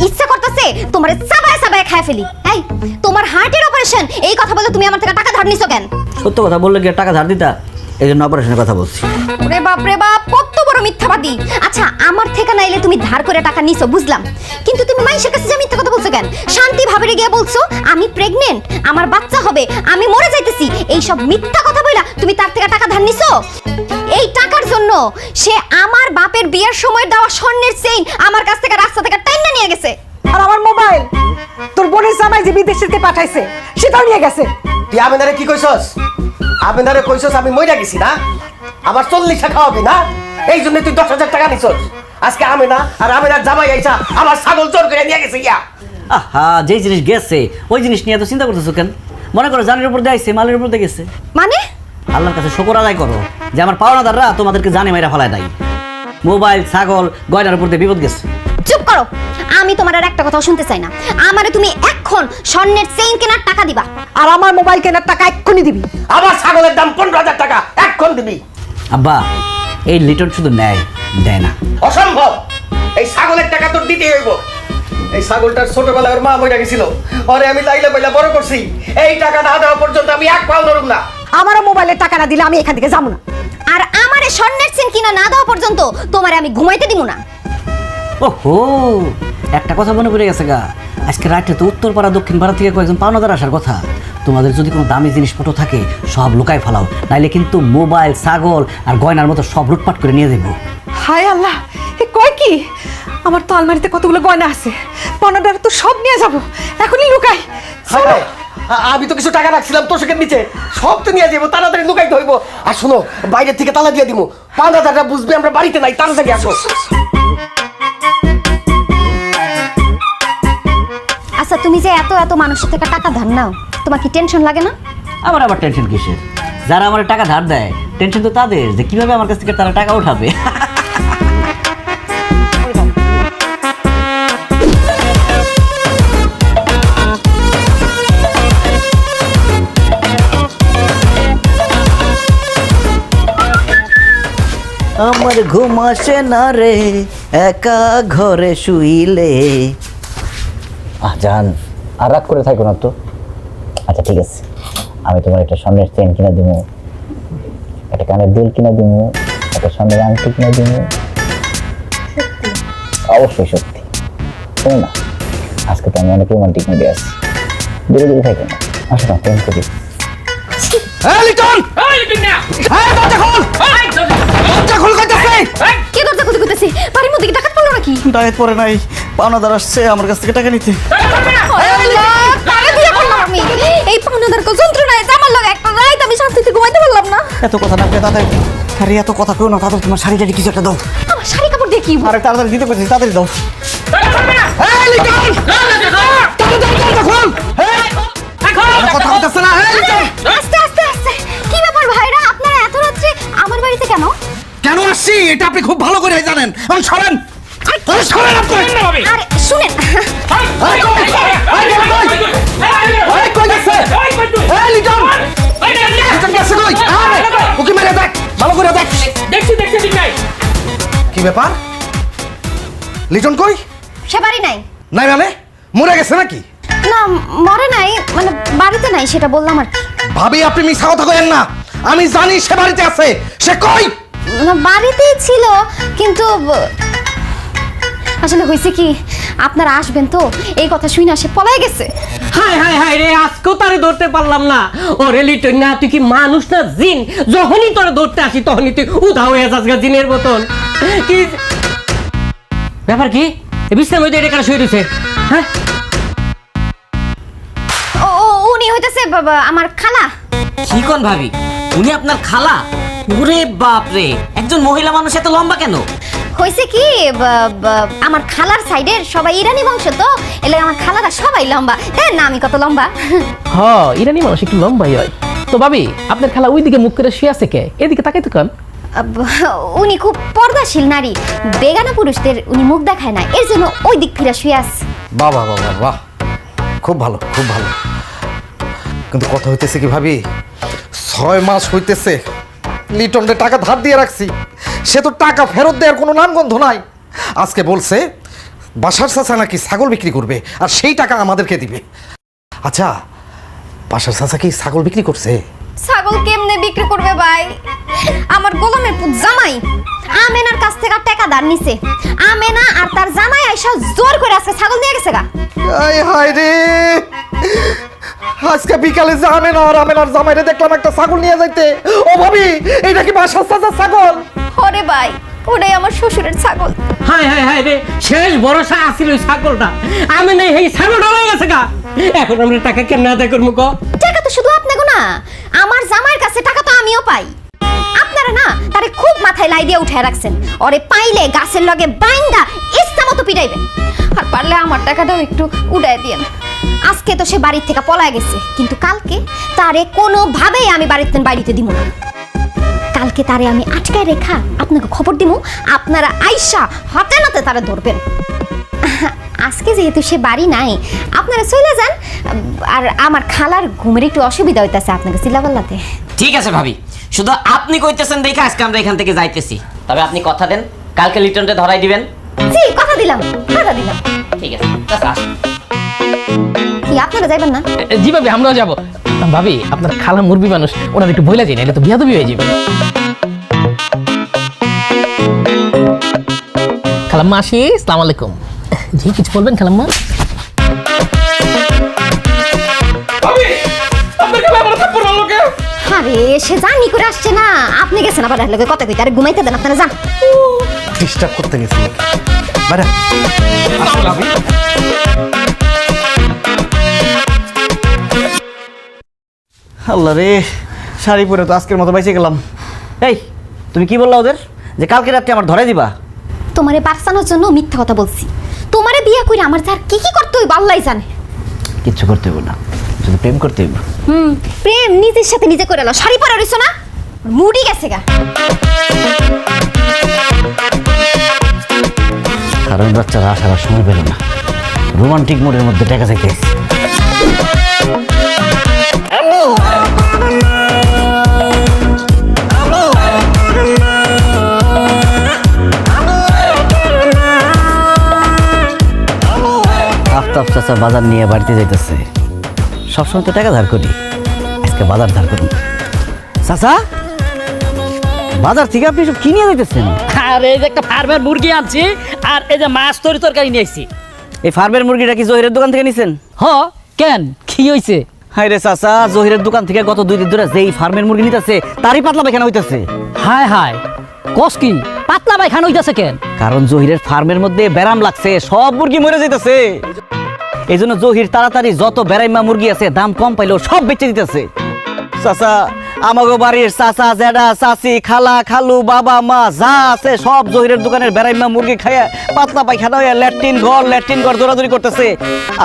ইচ্ছা করতেছে তোমারে চাবায় চাবায় খায় ফেলি। এই তোমার হার্টের অপারেশন, এই কথা বলে তুমি আমার থেকে টাকা ধার নিছো কেন? সত্য কথা বললে কি আর টাকা ধার দিতা? এই জন্য অপারেশনের কথা বলছি। ওরে বাপ রে বাপ, কত বড় মিথ্যাবাদী। আচ্ছা আমার থেকে নাইলে তুমি ধার করে টাকা নিছো বুঝলাম, কিন্তু তুমি মাইশের কাছে যে মিথ্যা কথা বলছো কেন? শান্তি ভাবে গিয়ে বলছো আমি প্রেগনেন্ট, আমার বাচ্চা হবে, আমি মরে যাইতেছি, এই সব মিথ্যা কথা বইলা তুমি তার থেকে টাকা ধার নিছো। এই টাকার জন্য সে আমার বাপের বিয়ের সময় দেওয়া স্বর্ণের চেইন আমার কাছ থেকে রাস্তা থেকে টাইনা নিয়ে গেছে। আর আমার মোবাইল তোর বোনের জামাই যে বিদেশেতে পাঠাইছে সেটাও নিয়ে গেছে। তুই আমেনারে কি কইছস? আমেনারে কইছস আমি মইরা গেছি না, আমার 40 টাকা খাওয়াবি না, এই জন্য তুই 10,000 টাকা নিছস। আজকে আমেনা আর আমেনার জামাই আইছা আমার ছাগল চোর করে নিয়ে গেছে ইয়া। আহা, যেই জিনিস গেছে ওই জিনিস নিয়ে তো চিন্তা করতেছো কেন? মনে করো জানের উপর দিয়ে আইছে, মালের উপর দিয়ে গেছে। মানে আল্লাহর কাছে শুকর আদায় করো যে আমার পাওনাদাররা তোমাদেরকে জানে মাইরা ফেলায় নাই। মোবাইল, ছাগল, গয়নার উপর দিয়ে বিপদ গেছে। চুপ করো, আমি তোমার আর একটা কথা শুনতে চাই না। আমারে তুমি এখন স্বর্ণের চেইন কেনার টাকা দিবা, আর আমার মোবাইল কেনার টাকা এক্ষুনি দিবি। আমার ছাগলের দাম 15,000 টাকা, এখন দিবি। আব্বা, এই লিটন শুধু নেয়, দেয় না। অসম্ভব, এই ছাগলের টাকা তোর দিতেই হইব। এই ছাগলটার ছোটবেলায় ওর মা মরে গেছিল, ওরে আমি লাইলা বইলা বড় করছি, এই টাকা না দেওয়া পর্যন্ত আমি এক পাও নড়ব না। আমারও মোবাইলের টাকা না দিলে আমি এখান থেকে যাবো না। আর আমারে স্বর্ণের চেইন কিনা না দেওয়া পর্যন্ত তোমারে আমি ঘুমাইতে দিব না। ওহো, একটা কথা মনে পড়ে গেছে গা, আজকে রাতে তো উত্তর পাড়া দক্ষিণ পাড়া থেকে কয়েকজন পাওনাদার আসার কথা। তোমাদের যদি কোনো দামি জিনিসপত্র থাকে সব লুকায় ফেলাও, নাইলে কিন্তু মোবাইল, ছাগল আর গয়নার মতো সব লুটপাট করে নিয়ে দেবো। হায় আল্লাহ, এ কয় কি? আমার তো আলমারিতে কতগুলো গয়না আছে, পানাদার তো সব নিয়ে যাব, এখনই লুকাই। হায় হায়, আমি তো কিছু টাকা রাখছিলাম তোষকের নিচে, সব তো নিয়ে যাবো, তাড়াতাড়ি লুকাইতে হইব। আর শোনো, বাইরের থেকে তালা দিয়ে দিব, পাওনাদাররা বুঝবে আমরা বাড়িতে নাই, তাড়াতাড়ি আসো। আচ্ছা তুমি যে এত এত মানুষের থেকে টাকা ধার নাও, তোমার কি টেনশন লাগে না? আমার আবার টেনশন কিসের? যারা আমার টাকা ধার দেয় টেনশন তো তাদের, যে কিভাবে আমার কাছ থেকে তারা টাকা উঠাবে। আমার ঘুম আসে না রে একা ঘরে শুইলে। জান, আর রাগ করে থাকো না তো। আচ্ছা ঠিক আছে, আমি তোমার একটা স্বর্ণের চেন কিনে দিব, একটা কানের দুল কিনে দিব, একটা স্বর্ণের আংটি কিনে দিব। অবশ্যই সত্যি। শোনো না, আজকে তো আমি অনেক রোমান্টিক মুডে আছি, দূরে দূরে থাকো না, আসো না প্রেম করি। লিটন, দরজা খোল, দরজা খোল কইতাছে। কে দরজা খুলতে কইতাছে? বাড়ির মধ্যে কি টাকা পড়লো নাকি? ডায়েট পরে নাই, পাওনাদার আসছে আমার কাছ থেকে টাকা নিতে। আল্লাহ, কারে দিয়ে বললাম আমি? এই পাওনাদার কো যন্ত্রণায় জামার লাগা একটা রাত আমি শান্তিতে ঘুমাইতে পারলাম না। এত কথা না পেয়ে তাদের, আরে এত কথা কেউ না, তাদের তোমার শাড়ি টাড়ি কিছু একটা দাও। আমার শাড়ি কাপড় দিয়ে কি? আরে তাড়াতাড়ি দিতে কইছি, তাড়াতাড়ি দাও। কথা কইতাছে না। আস্তে আস্তে আস্তে। কি ব্যাপার ভাইরা, আপনারা এত রাত্রে আমার বাড়িতে কেন? কেন আসছি এটা আপনি খুব ভালো করে জানেন। আমি সরেন, সরেন আপনি। আরে শুনেন, এই লিটন লিটন গেছে কই আরে ওকে মেরে দেখ ভালো করে দেখ দেখছি বিকাই কি ব্যাপার লিটন কই সে বাড়ি নাই। নাই মানে মরে গেছে নাকি না মরে নাই, মানে বাড়িতে নাই সেটা বললাম আর কি। ভাবি আপনি মিথ্যা কথা কইেন না, আমি জানি সে বাড়িতে আছে। সে কই? না, বাড়িতেই ছিল, কিন্তু আসলে হয়েছে কি, আপনারা আসবেন তো এই কথা শুনে সে পলাই গেছে। হাই হাই হাই রে, আজকেও তারে ধরতে পারলাম না। ওরে লিটন না, তুই কি মানুষ না জিন? যখনই তোরে ধরতে আসি তখনই তুই উধাও হয়ে যাস গা জিনের মতন। কি ব্যাপার? কি বিছনার মধ্যে এটা কারা শুয়ে রয়েছে? হ্যাঁ, উনি হইতেছে আমার খালা। কি কোন ভাবি, উনি আপনার খালা? ওরে বাপ রে, একজন মহিলা মানুষ এত লম্বা কেন? হয়েছে কি, আমার খালার সাইডের সবাই ইরানি বংশ, তো এলে আমার খালারা সবাই লম্বা। দেখ না আমি কত লম্বা। হ্যাঁ, ইরানি মানুষ একটু লম্বাই হয়। তো ভাবি, আপনার খালা ওইদিকে মুখ করে শুয়ে আছে কে? এদিকে তাকাই তো কেন? উনি খুব পর্দাশীল নারী, বেগানা পুরুষদের উনি মুখ দেখায় না, এর জন্য ওই দিক ফিরে শুয়ে আছে। বাহ বাহ বাহ বাহ, খুব ভালো খুব ভালো। কিন্তু কথা হইতেছে কি ভাবি, 6 মাস হইতেছে লিটনরে টাকা ধার দিয়ে রাখছি, সে তো টাকা ফেরত দেওয়ার কোনো নামগন্ধ নাই। আজকে বলছে বাসার চাচা নাকি ছাগল বিক্রি করবে আর সেই টাকা আমাদেরকে দিবে। আচ্ছা, বাসার চাচা কি ছাগল বিক্রি করছে? ছাগল কেমনে বিক্রি করবে ভাই? আমার গোলামের পুত জামাই আমেনার কাছ থেকে টাকা ধার নিছে। আমেনা আর তার জামাই আইসা জোর করে আজকে ছাগল নিয়ে গেছে গা। আই হায় রে, আজকে বিকালে যে আমেনার জামাইরে দেখলাম একটা ছাগল নিয়ে যাইতে। ও ভাবি, এটা কি বাসার চাচার ছাগল? ওরে ভাই, ওটাই আমার শ্বশুরের ছাগল। হাই হাই হাই রে, শেষ ভরসা আসিল ওই ছাগলটা। আমি নেই, এই ছাগলটা হয়ে গেছে গা। এখন আমরা টাকা কেমনে আদায় করবো ক? টাকা তো শুধু আপনাকে না, আমার জামাইয়ের কাছে টাকা তো আমিও পাই। আপনারা না তারে খুব মাথায় লাই দিয়ে উঠায় রাখছেন। ওরে পাইলে গাছের লগে বাইন্দা ইচ্ছা মতো পিটাইবেন। আর পারলে আমার টাকাটাও একটু উড়াই দিয়েন। আজকে তো সে বাড়ির থেকে পলায় গেছে, কিন্তু কালকে তারে কোনোভাবেই আমি বাড়িতে দিব না। কালকে তারে আমি আটকায় রেখা আপনাকে খবর দিব, আপনারা আইসা হাতে নাতে তারা ধরবেন। আজকে যেহেতু সে বাড়ি নাই, আপনারা চলে যান। আর আমার খালার ঘুমের একটু অসুবিধা হইতাছে আপনাকে চিল্লাপাল্লাতে। ঠিক আছে ভাবি, শুধু আপনি কইতেছেন দেখে আজকে আমরা এখান থেকে যাইতেছি। তবে আপনি কথা দেন, কালকে লিটনটা ধরাই দিবেন। জি, কথা দিলাম, কথা দিলাম। ঠিক আছে, আচ্ছা আসুন। কি আপনারা যাইবেন না? জি ভাবি, আমরাও যাবো। ভাবি, আপনার খালা মুরবি মানুষ, ওনার একটু বইলা যাই না, এটা তো বিয়াদবি হয়ে যাবে। খালাম্মা আসি, আসসালামু আলাইকুম। জি, কিছু বলবেন খালাম্মা? আরে সে জানি করে আসছে না, আপনি গেছেন আবার লোকে কথা কইতে। আরে ঘুমাইতে দেন, আপনারা যান। ডিস্টার্ব করতে গেছি বাইরে। আল্লাহ রে, শাড়ি পরে তো আজকের মতো বাইচে গেলাম। এই, তুমি কি বললা ওদের যে কালকে রাতে আমার ধরে দিবা? তোমারে বাঁচানোর জন্য মিথ্যা কথা বলছি। তোমারে বিয়ে করে আমার যার কি কি করতে হইব আল্লাহই জানে। কিচ্ছু করতে হইব না, শুধু প্রেম করতে হইব। প্রেম নিজের সাথে নিজে করে নাও। শাড়ি পরা রইছো না, মুডি গেছে গা। কারণ বাচ্চারা আসার সময় পেল না, রোমান্টিক মোডের মধ্যে টাকা চাইতে। আফতাব চাচা বাজার নিয়ে বাড়িতে যাইতেছে। সবসময় তো টাকা ধার করি, আজকে বাজার ধার করুন। চাচা, বাজার থেকে আপনি সব কি নিয়ে যাইতেছেন? আর এই যে একটা ফার্মের মুরগি আনছি, আর এই যে মাছ তরকারি নিয়ে আসছি। এই ফার্মের মুরগিটা কি জহিরের দোকান থেকে নিছেন? হ, কেন কি হয়েছে? হাই রে চাচা, জহিরের দোকান থেকে গত 2 দিন ধরে যেই ফার্মের মুরগি নিতেছে তারই পাতলা পায়খানা হইতেছে। হায় হায়, কস কি পাতলা পায়খানা হইতাছে কেন? কারণ জহিরের ফার্মের মধ্যে ব্যারাম লাগছে, সব মুরগি মরে যাইতেছে। এই জন্য জহির তাড়াতাড়ি যত বেড়াইমা মুরগি আছে দাম কম পাইলেও সব বেচে দিতেছে। চাচা, আমাগো বাড়ির চাচা, জেডা, চাচি, খালা, খালু, বাবা, মা যা আছে সব জহিরের দোকানের বেড়াইমা মুরগি খাইয়া পাতলা পায়খানা হইয়া ল্যাট্রিন ঘর দৌড়াদৌড়ি করতেছে।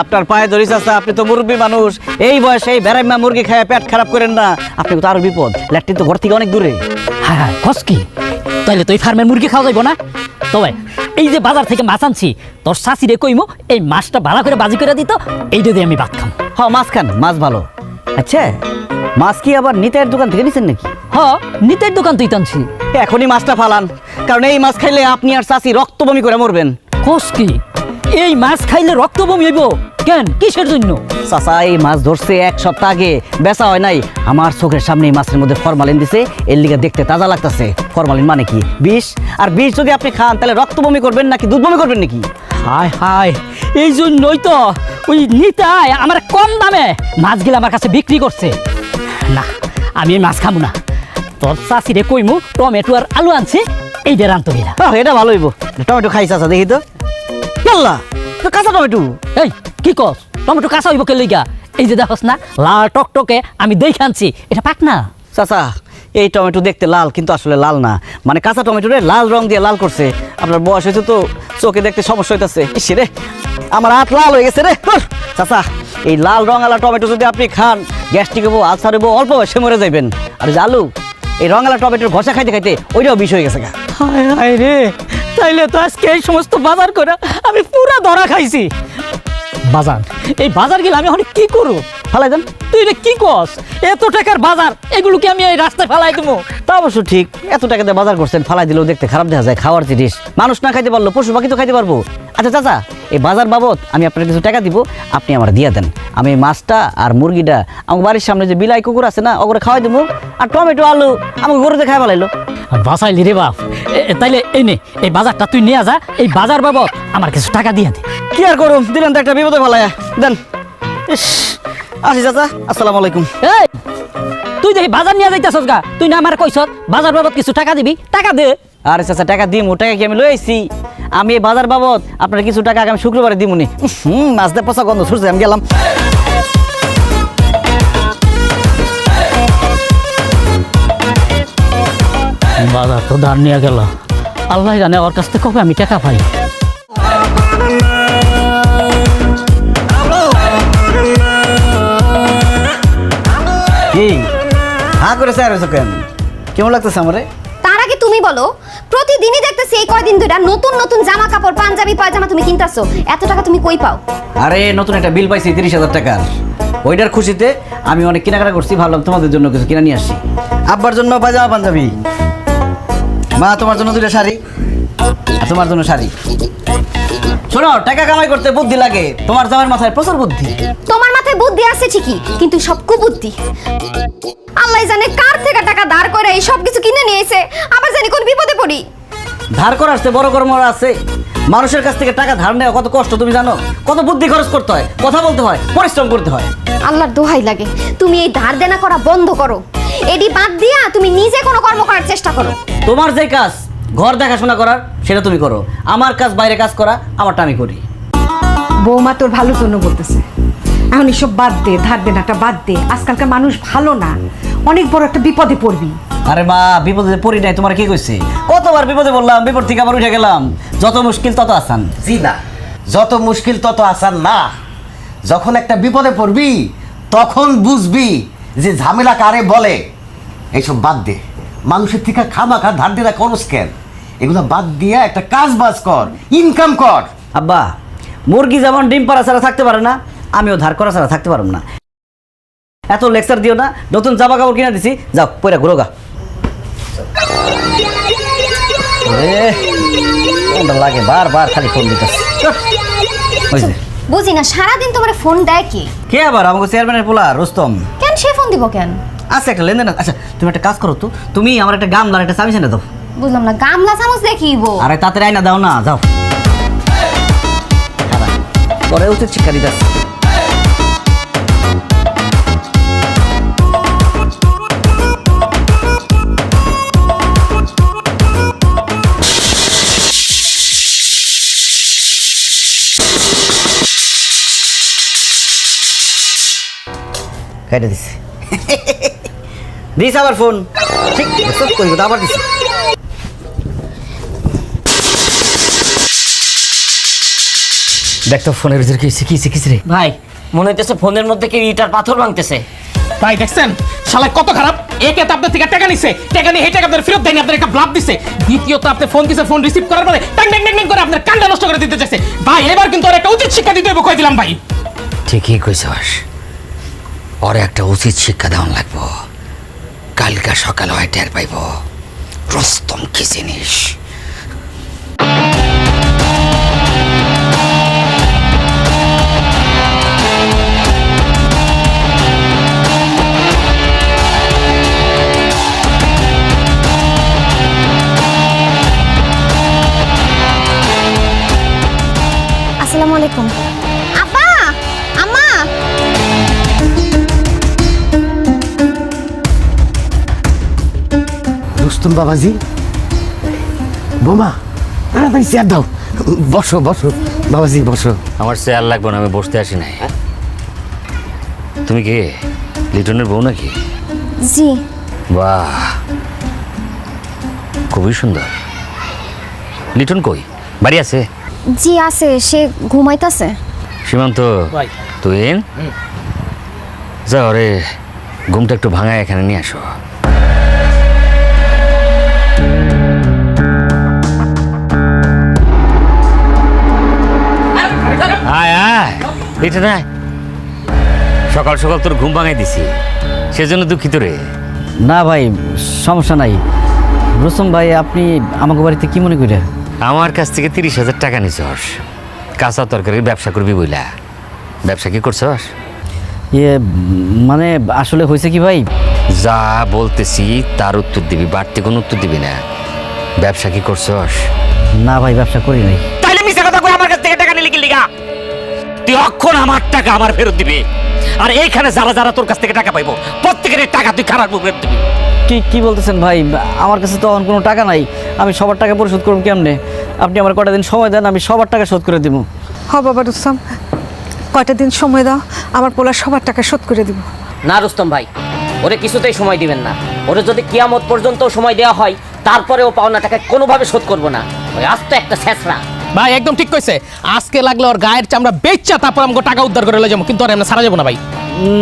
আপনার পায়ে ধরি চাচা, আপনি তো মুরব্বী মানুষ, এই বয়সে এই বেড়াইমা মুরগি খাইয়া পেট খারাপ করেন না, আপনি তো আরো বিপদ। ল্যাট্রিন তো ঘর থেকে অনেক দূরে। হায় হায়, কস কি? তাইলে তো এই ফার্মের মুরগি খাওয়া যাইব না। তবে এই যে বাজার থেকে মাছ আনছি, তোর শাশি রে কইমো এই মাছটা ভালো করে বাজি করে দিত, এইটা দিয়ে আমি ভাত খাম। হ্যাঁ, মাছ খান, মাছ ভালো। আচ্ছা, মাছ কি আবার নিতাইয়ের দোকান থেকে নিছেন নাকি? হ নিতের দোকান তুই টানছি। এখনই মাছটা ফালান, কারণ এই মাছ খাইলে আপনি আর চাচি রক্ত বমি করে মরবেন। কোষ কি এই মাছ খাইলে রক্ত বমি হইব কেন, কিসের জন্য? চাচা এই মাছ ধরছে 1 সপ্তাহ আগে, বেচা হয় নাই। আমার চোখের সামনে এই মাছের মধ্যে ফরমালিন দিছে, এর লিগে দেখতে তাজা লাগতাছে। ফরমালিন মানে কি? বিষ। আর বিষ যদি আপনি খান তাহলে রক্ত বমি করবেন নাকি দুধ বমি করবেন নাকি? হায় হায়, এই জন্যই তো ওই নিতাই আমার কম দামে মাছগুলো আমার কাছে বিক্রি করছে। না, আমি এই মাছ খাবো না। তোর চাষিরে কইমু টমেটো আর আলু আনছে, এই যে রান্ত গেলা। এটা ভালো হইব। টমেটো খাই চাচা, দেখি তো। আল্লাহ, তো কাঁচা টমেটো। এই কি কস, টমেটো কাঁচা হইব কে লইগা? এই যে দেখস না লাল টকটকে, আমি দেখে আনছি, এটা পাক না। চাচা, এই টমেটো দেখতে লাল কিন্তু আসলে লাল না, মানে কাঁচা টমেটোরে লাল রং দিয়ে লাল করছে। আপনার বয়স হয়েছে তো চোখে দেখতে সমস্যা হইতেছে। ইসে রে, আমার হাত লাল হয়ে গেছে রে। চাচা, এই লাল রঙালা টমেটো যদি আপনি খান, গ্যাস্ট্রিক হবো, আলসার হবো, অল্প বয়সে মরে যাইবেন। আর যে আলু, এই রঙালা টমেটোর ঘষা খাইতে খাইতে ওইটাও বিষ হয়ে গেছে গা। হায় হায় রে, তাইলে তো আজকে এই সমস্ত বাজার করে আমি পুরা ধরা খাইছি। বাজার, এই বাজার গেলে আমি অনেক কি করব? ফালাই দেন। তুই রে কি কস? এত টাকার বাজার, এগুলো কি আমি এই রাস্তায় ফেলাই দেবো? তা অবশ্য ঠিক, এত টাকা দিয়ে বাজার করছেন, ফালাই দিলেও দেখতে খারাপ দেখা যায়। খাওয়ার জিনিস মানুষ না খাইতে পারলো পশু পাখি তো খাইতে পারবো। আচ্ছা চাচা, এই বাজার বাবদ আমি আপনার কিছু টাকা দিব, আপনি আমার দিয়ে দেন। আমি এই মাছটা আর মুরগিটা আমার বাড়ির সামনে যে বিলাই কুকুর আছে না, ওগুলো খাওয়াই দেবো। আর টমেটো আলু আমাকে গরুতে খাই ফেলাইলো। বাসাইলি রে বাপ। তাইলে এই নে, এই বাজারটা তুই নিয়ে যা, এই বাজার বাবদ আমার কিছু টাকা দিয়ে দে। কি আর করুন, দিলেন তো একটা বিপদে ফেলাইয়া দেন। ইস, আসি চাচা, আসসালামু আলাইকুম। এই তুই দেখি বাজার নিয়ে যাইতাছস গা, তুই না আমার কইছস বাজার বাবদ কিছু টাকা দিবি, টাকা দে। আরে চাচা, টাকা দিমু, টাকা কি আমি লই আইছি? আমি এই বাজার বাবদ আপনার কিছু টাকা আগামী শুক্রবারে দিমুনি। মাছ দিয়ে পচা গন্ধ ছুটছে, আমি গেলাম। বাজার তো ধার নিয়ে গেল, আল্লাহ জানে ওর কাছ থেকে কবে আমি টাকা পাই। কি হা করে স্যার কেন? কেমন লাগতেছে আমারে? তার আগে তুমি বলো, প্রতিদিনই দেখতেছি এই কয়দিন ধরে নতুন নতুন জামা কাপড়, পাঞ্জাবি পায়জামা তুমি কিনতাছো, এত টাকা তুমি কই পাও? আরে নতুন একটা বিল পাইছি 30,000 টাকার, ওইটার খুশিতে আমি অনেক কেনাকাটা করছি। ভাবলাম তোমাদের জন্য কিছু কিনে নিয়ে আসি। আব্বার জন্য পায়জামা পাঞ্জাবি, মা তোমার জন্য 2টা শাড়ি, আর তোমার জন্য শাড়ি। শোনো, টাকা কামাই করতে বুদ্ধি লাগে, তোমার জামার মাথায় প্রচুর বুদ্ধি। তোমার মাথায় বুদ্ধি আছে ঠিকই, কিন্তু সব কুবুদ্ধি। আল্লাহ জানে কার থেকে টাকা ধার করে এই সব কিছু কিনে নিয়েছে, আবার জানি কোন বিপদে পড়ি। ধার করার চেয়ে বড় কর্ম আছে। মানুষের কাছ থেকে টাকা ধার নেওয়া কত কষ্ট তুমি জানো? কত বুদ্ধি খরচ করতে হয়, কথা বলতে হয়, পরিশ্রম করতে হয়। আল্লাহর দোহাই লাগে, তুমি এই ধার দেনা করা বন্ধ করো। এডি বাদ দিয়া তুমি নিজে কোনো কর্ম করার চেষ্টা করো। তোমার যে কাজ ঘর দেখাশোনা করার, সেটা তুমি করো। আমার কাজ বাইরে কাজ করা, আমারটা আমি করি। বৌমা তোর ভালোর জন্য বলতেছে, এখন এসব বাদ দে, ধার দেনাটা বাদ দে। আজকালকার মানুষ ভালো না, অনেক বড় একটা বিপদে পড়বি। আরে মা, বিপদে পড়ি নাই, তোমার কি কইছে? কতবার বিপদে বললাম, বিপদ থেকে আবার উঠে গেলাম। যত মুশকিল তত আসান। জি না, যত মুশকিল তত আসান না। যখন একটা বিপদে পড়বি তখন বুঝবি যে ঝামেলা কারে বলে। এইসব বাদ দে, মানুষের থেকে খামাখা ধার দেনা করস কেন? এগুলো বাদ দিয়া একটা কাজ বাজ কর, ইনকাম কর। আব্বা, মুরগি যেমন ডিম পাড়া ছাড়া থাকতে পারে না, আমিও ধার করা ছাড়া থাকতে পারব না। এত লেকচার দিও না। নতুন জামা কাপড় কিনে দিছি, যাও পয়রা ঘুরো গা। কোনটা লাগে, বারবার খালি ফোন দিতেছে। বুঝি না, সারাদিন তোমার ফোন দেয় কি? কে আবার? আমাকে চেয়ারম্যানের পোলা রুস্তম। কেন সে ফোন দিব কেন? আচ্ছা, একটা লেনদেন। আচ্ছা, তুমি একটা কাজ করো তো, তুমি আমার একটা গামলার একটা চাবি এনে দাও। বুঝলাম না, গামলা চামচ দেখিব? আরে তাড়াতাড়ি আইনা দাও না, যাও। পরে উচিত শিক্ষা দিতে আসছে। কেটে দিছে। দিস আবার ফোন, ঠিক সব করি আবার দিছে। দেখতো ফোনের ভিতরে কি শিখিছে রে ভাই? মনে হইতেছে ফোনের মধ্যে কি ইটার পাথর ভাঙতেছে। ভাই দেখছেন শালা কত খারাপ। একে তো আপনার থেকে টাকা নিছে, টাকা নিয়ে এই টাকা আপনার ফেরত দেয়নি, আপনার একটা ব্লাফ দিছে। দ্বিতীয়ত আপনি ফোন দিছে, ফোন রিসিভ করার পরে ট্যাং ট্যাং ট্যাং করে আপনার কান্ডা নষ্ট করে দিতে চাইছে। ভাই এবার কিন্তু ওর একটা উচিত শিক্ষা দিতে হবে, কই দিলাম ভাই। ঠিকই কইছস, ওর একটা উচিত শিক্ষা দেওয়া লাগবো। কালকা সকালে হয় টের পাইব রুস্তম কি জিনিস। আসসালামু আলাইকুম। আব্বা, আম্মা। রুস্তম বাবাজি, বোমা তাড়াতাড়ি চেয়ার দাও। বসো বসো বাবাজি বসো। আমার চেয়ার লাগবে না, আমি বসতে আসি নাই। তুমি কি লিটনের বউ নাকি? জি। বাহ, খুবই সুন্দর। লিটন কই? বাড়ি আছে? জি আছে, সে ঘুমাইতাছে। সীমান্ত, তুই যাও রে, ঘুমটা একটু ভাঙায় এখানে নিয়ে আসো। আয় আয়, লিটন আয়। সকাল সকাল তোর ঘুম ভাঙাই দিছি, সেজন্য দুঃখিত রে। না ভাই, সমস্যা নাই। রুস্তম ভাই, আপনি আমাকে বাড়িতে কি মনে করে? আমার কাছ থেকে 30,000 টাকা নিছস, কাঁচা তরকারির ব্যবসা করবি বইলা। ব্যবসা কি করছস? ইয়ে মানে আসলে হয়েছে কি ভাই, যা বলতেছি তার উত্তর দিবি, বাড়তি কোনো উত্তর দিবি না। ব্যবসা কি করছস? না ভাই, ব্যবসা করি নাই। তাইলে মিছা কথা কই আমার কাছ থেকে টাকা নিলি কি লিগা? তুই অক্ষণ আমার টাকা আমার ফেরত দিবি, আর এইখানে যারা যারা তোর কাছ থেকে টাকা পাইবো প্রত্যেকের টাকা তুই খারাপ ফেরত দিবি। কি বলতেছেন ভাই? আমার কাছে তো কোনো টাকা নাই, আমি সবার টাকা পরিশোধ করবো কেমনে? আপনি আমার কটা দিন সময় দেন, আমি সবার টাকা শোধ করে দিব। হ বাবা রুস্তম, কয়টা দিন সময় দাও, আমার পোলা সবার টাকা শোধ করে দিব। না রুস্তম ভাই, ওরে কিছুতেই সময় দিবেন না। ওরে যদি কিয়ামত পর্যন্ত সময় দেওয়া হয়, তারপরে ও পাওনা টাকা কোনোভাবে শোধ করবো না। ওই আস্ত একটা ছেঁচড়া। ভাই একদম ঠিক কইছে, আজকে লাগলে ওর গায়ের চামড়া বেচা তারপর আমাকে টাকা উদ্ধার করে লয়ে যাবো, কিন্তু আর আমরা সারা যাবো না ভাই।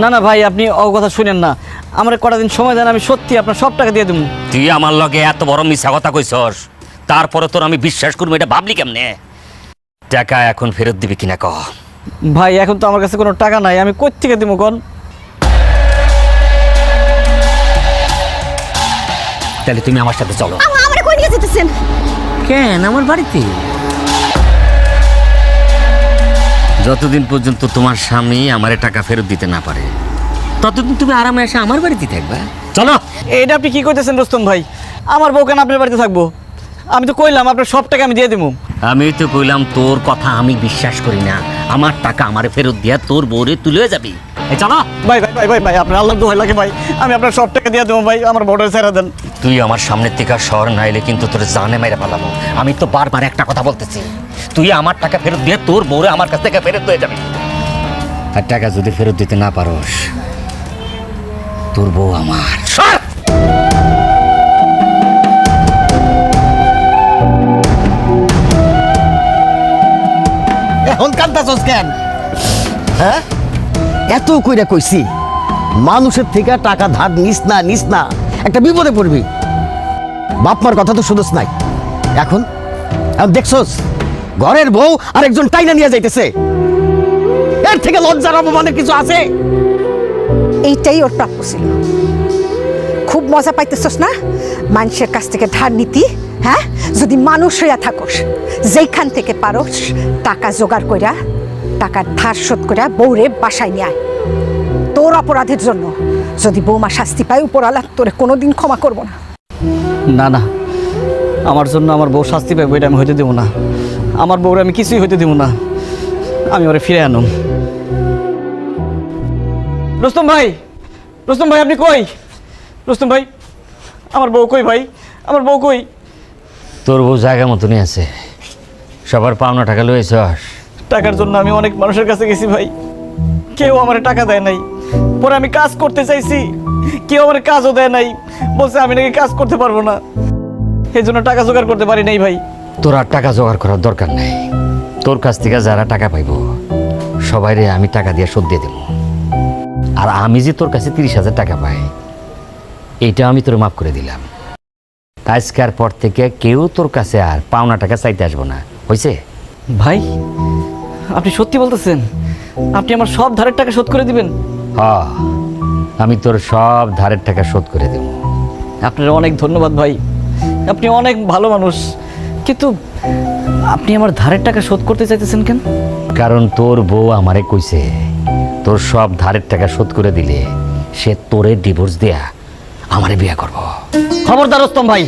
না না ভাই, আপনি ও কথা শুনেন না, আমার কটা দিন সময় দেন, আমি সত্যি আপনার সব টাকা দিয়ে দেবো। তুই আমার লগে এত বড় মিছা কথা কইছস, তারপরে তোর আমি বিশ্বাস করবো, এটা ভাবলি কেমনে? টাকা এখন ফেরত দিবি কিনা ক? ভাই এখন তো আমার কাছে কোনো টাকা নাই, আমি কই থেকে দিব কোন? তাহলে তুমি আমার সাথে চলো। আমারে কই নিয়ে যেতেছেন? কেন আমার বাড়িতে? যতদিন পর্যন্ত তোমার স্বামী আমারে টাকা ফেরত দিতে না পারে, ততদিন তুমি আরামে এসে আমার বাড়িতে থাকবা। চলো। এটা আপনি কি কইতেছেন রুস্তম ভাই? আমার বউ কেন আপনার বাড়িতে থাকবো? আমি তো কইলাম আপনার সব টাকা আমি দিয়ে দেবো। আমি তো কইলাম তোর কথা আমি বিশ্বাস করি না, আমার টাকা আমারে ফেরত দিয়া তোর বউরে তুলে যাবি। এই চলো। ভাই ভাই ভাই ভাই ভাই, আপনার আল্লাহ দোহাই লাগে ভাই, আমি আপনার সব টাকা দিয়ে দেবো ভাই, আমার বউটা ছেড়ে দেন। তুই আমার সামনের থেকে শহর নাইলে কিন্তু তোর জানে মেরে পালাবো। আমি তো বারবার একটা কথা বলতেছি, তুই আমার টাকা ফেরত দিয়ে তোর বউরে আমার কাছ থেকে ফেরত হয়ে যাবি। আর টাকা যদি ফেরত দিতে না পারোস, তোর বউ আমার। সর! এখন কান্দাছস কেন? হ্যাঁ, এত কইরা কইছি মানুষের থেকে টাকা ধার নিস না, একটা বিপদে পড়বি। বাপ মার কথা তো শুধুস নাই, এখন দেখছস ঘরের বউ আর একজন টাইনা নিয়ে যাইতেছে। এর থেকে লজ্জার অপমানের কিছু আছে? এইটাই ওর প্রাপ্য ছিল। খুব মজা পাইতেছস না মানুষের কাছ থেকে ধার নীতি? হ্যাঁ, যদি মানুষ হইয়া থাকস, যেইখান থেকে পারস টাকা জোগাড় কইরা টাকার ধার শোধ কইরা বউরে বাসায় নিয়ে আয়। তোর অপরাধের জন্য যদি বৌমা শাস্তি পায়, উপরওয়ালা তোরে কোনোদিন ক্ষমা করবো না। না না, আমার জন্য আমার বউ শাস্তি পাইব এটা আমি হইতে দেবো না। আমার বউরে আমি কিছুই হইতে দেবো না, আমি ওরে ফিরে আনুম। রুস্তম ভাই, রুস্তম ভাই আপনি কই? রুস্তম ভাই, আমার বউ কই ভাই? আমার বউ কই? তোর বউ জায়গা মতনই আছে, সবার পাওনা টাকা লইছস। টাকার জন্য আমি অনেক মানুষের কাছে গেছি ভাই, কেউ আমার টাকা দেয় নাই। পরে আমি কাজ করতে চাইছি, কেউ আমার কাজও দেয় নাই, বলছে আমি নাকি কাজ করতে পারবো না, এই জন্য টাকা জোগাড় করতে পারি নাই ভাই। তোর আর টাকা জোগাড় করার দরকার নাই, তোর কাছ থেকে যারা টাকা পাইব সবাইরে আমি টাকা দিয়ে শোধ দিয়ে দেব। আর আমি যে তোর কাছে 30,000 টাকা পাই, এইটা আমি তোর মাফ করে দিলাম। আজকের পর থেকে কেউ তোর কাছে আর পাওনা টাকা চাইতে আসবো না, হয়েছে? ভাই আপনি সত্যি বলতেছেন? আপনি আমার সব ধারের টাকা শোধ করে দিবেন? হ্যাঁ, আমি তোর সব ধারের টাকা শোধ করে দেব। আপনার অনেক ধন্যবাদ ভাই, আপনি অনেক ভালো মানুষ, কিন্তু আপনি আমার ধারের টাকা শোধ করতে চাইতেছেন কেন? কারণ তোর বউ আমারে কইছে তোর সব ধারের টাকা শোধ করে দিলে সে তোরে ডিভোর্স দেয়া আমারে বিয়ে করব। খবরদার রুস্তম ভাই,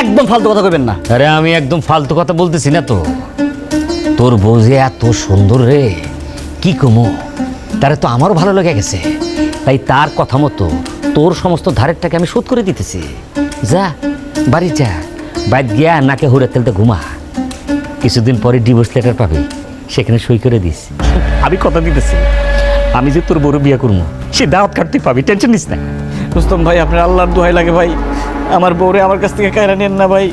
একদম ফালতু কথা কইবেন না। আরে আমি একদম ফালতু কথা বলতেছি না তো। তোর বউ যে এত সুন্দর রে, কি কমু, তারে তো আমারও ভালো লেগে গেছে। তাই তার কথা মতো তোর সমস্ত ধারের টাকা আমি শোধ করে দিতেছি। যা বাড়ি যা, বাইর গিয়া নাকে হুড়ে তেলতে ঘুমা। কিছুদিন পরে ডিভোর্স লেটার পাবি, সেখানে সই করে দিস। আমি কথা দিতেছি, আমি যে তোর বড় বিয়ে করবো সে দাওয়াত কাটতে পাবি, টেনশন নিস না। রুস্তম ভাই, আপনার আল্লাহর দোহাই লাগে ভাই, আমার বউরে আমার কাছ থেকে কায়রা নেন না ভাই।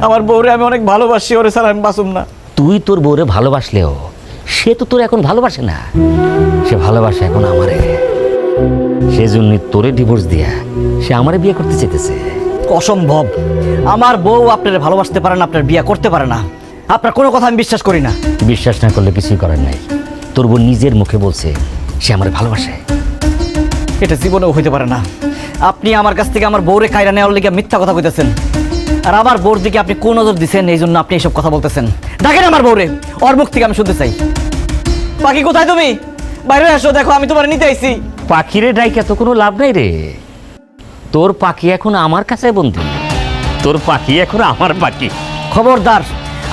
আমার বউরে আমি অনেক ভালোবাসি, ওরে ছাড়া আমি বাঁচুম না। তুই তোর বউরে ভালোবাসলেও সে তো তোর এখন ভালোবাসে না, সে ভালোবাসে এখন আমারে। সেজন্য তোরে ডিভোর্স দিয়া সে আমারে বিয়ে করতে চাইতেছে। অসম্ভব, আমার বউ আপনার ভালোবাসতে পারে না, আপনার বিয়ে করতে পারে না। আপনার কোনো কথা আমি বিশ্বাস করি না। বিশ্বাস না করলে কিছুই করার নাই। তোর বউ নিজের মুখে বলছে সে আমারে ভালোবাসে। এটা জীবনেও হইতে পারে না। আপনি আমার কাছ থেকে আমার বউরে কায়রা নেওয়ার লেগে মিথ্যা কথা কইতেছেন, আর আমার বউর দিকে আপনি কোন নজর দিচ্ছেন, এই জন্য আপনি এইসব কথা বলতেছেন। দেখেন আমার বউরে, ওর মুখ থেকে আমি শুনতে চাই। পাখি কোথায় তুমি? বাইরে আসো, দেখো আমি তোমার নিতে আইছি। পাখিরে ডাইকা তো কোনো লাভ নাই রে। তোর পাখি এখন আমার কাছে বন্ধু, তোর পাখি এখন আমার পাখি। খবরদার,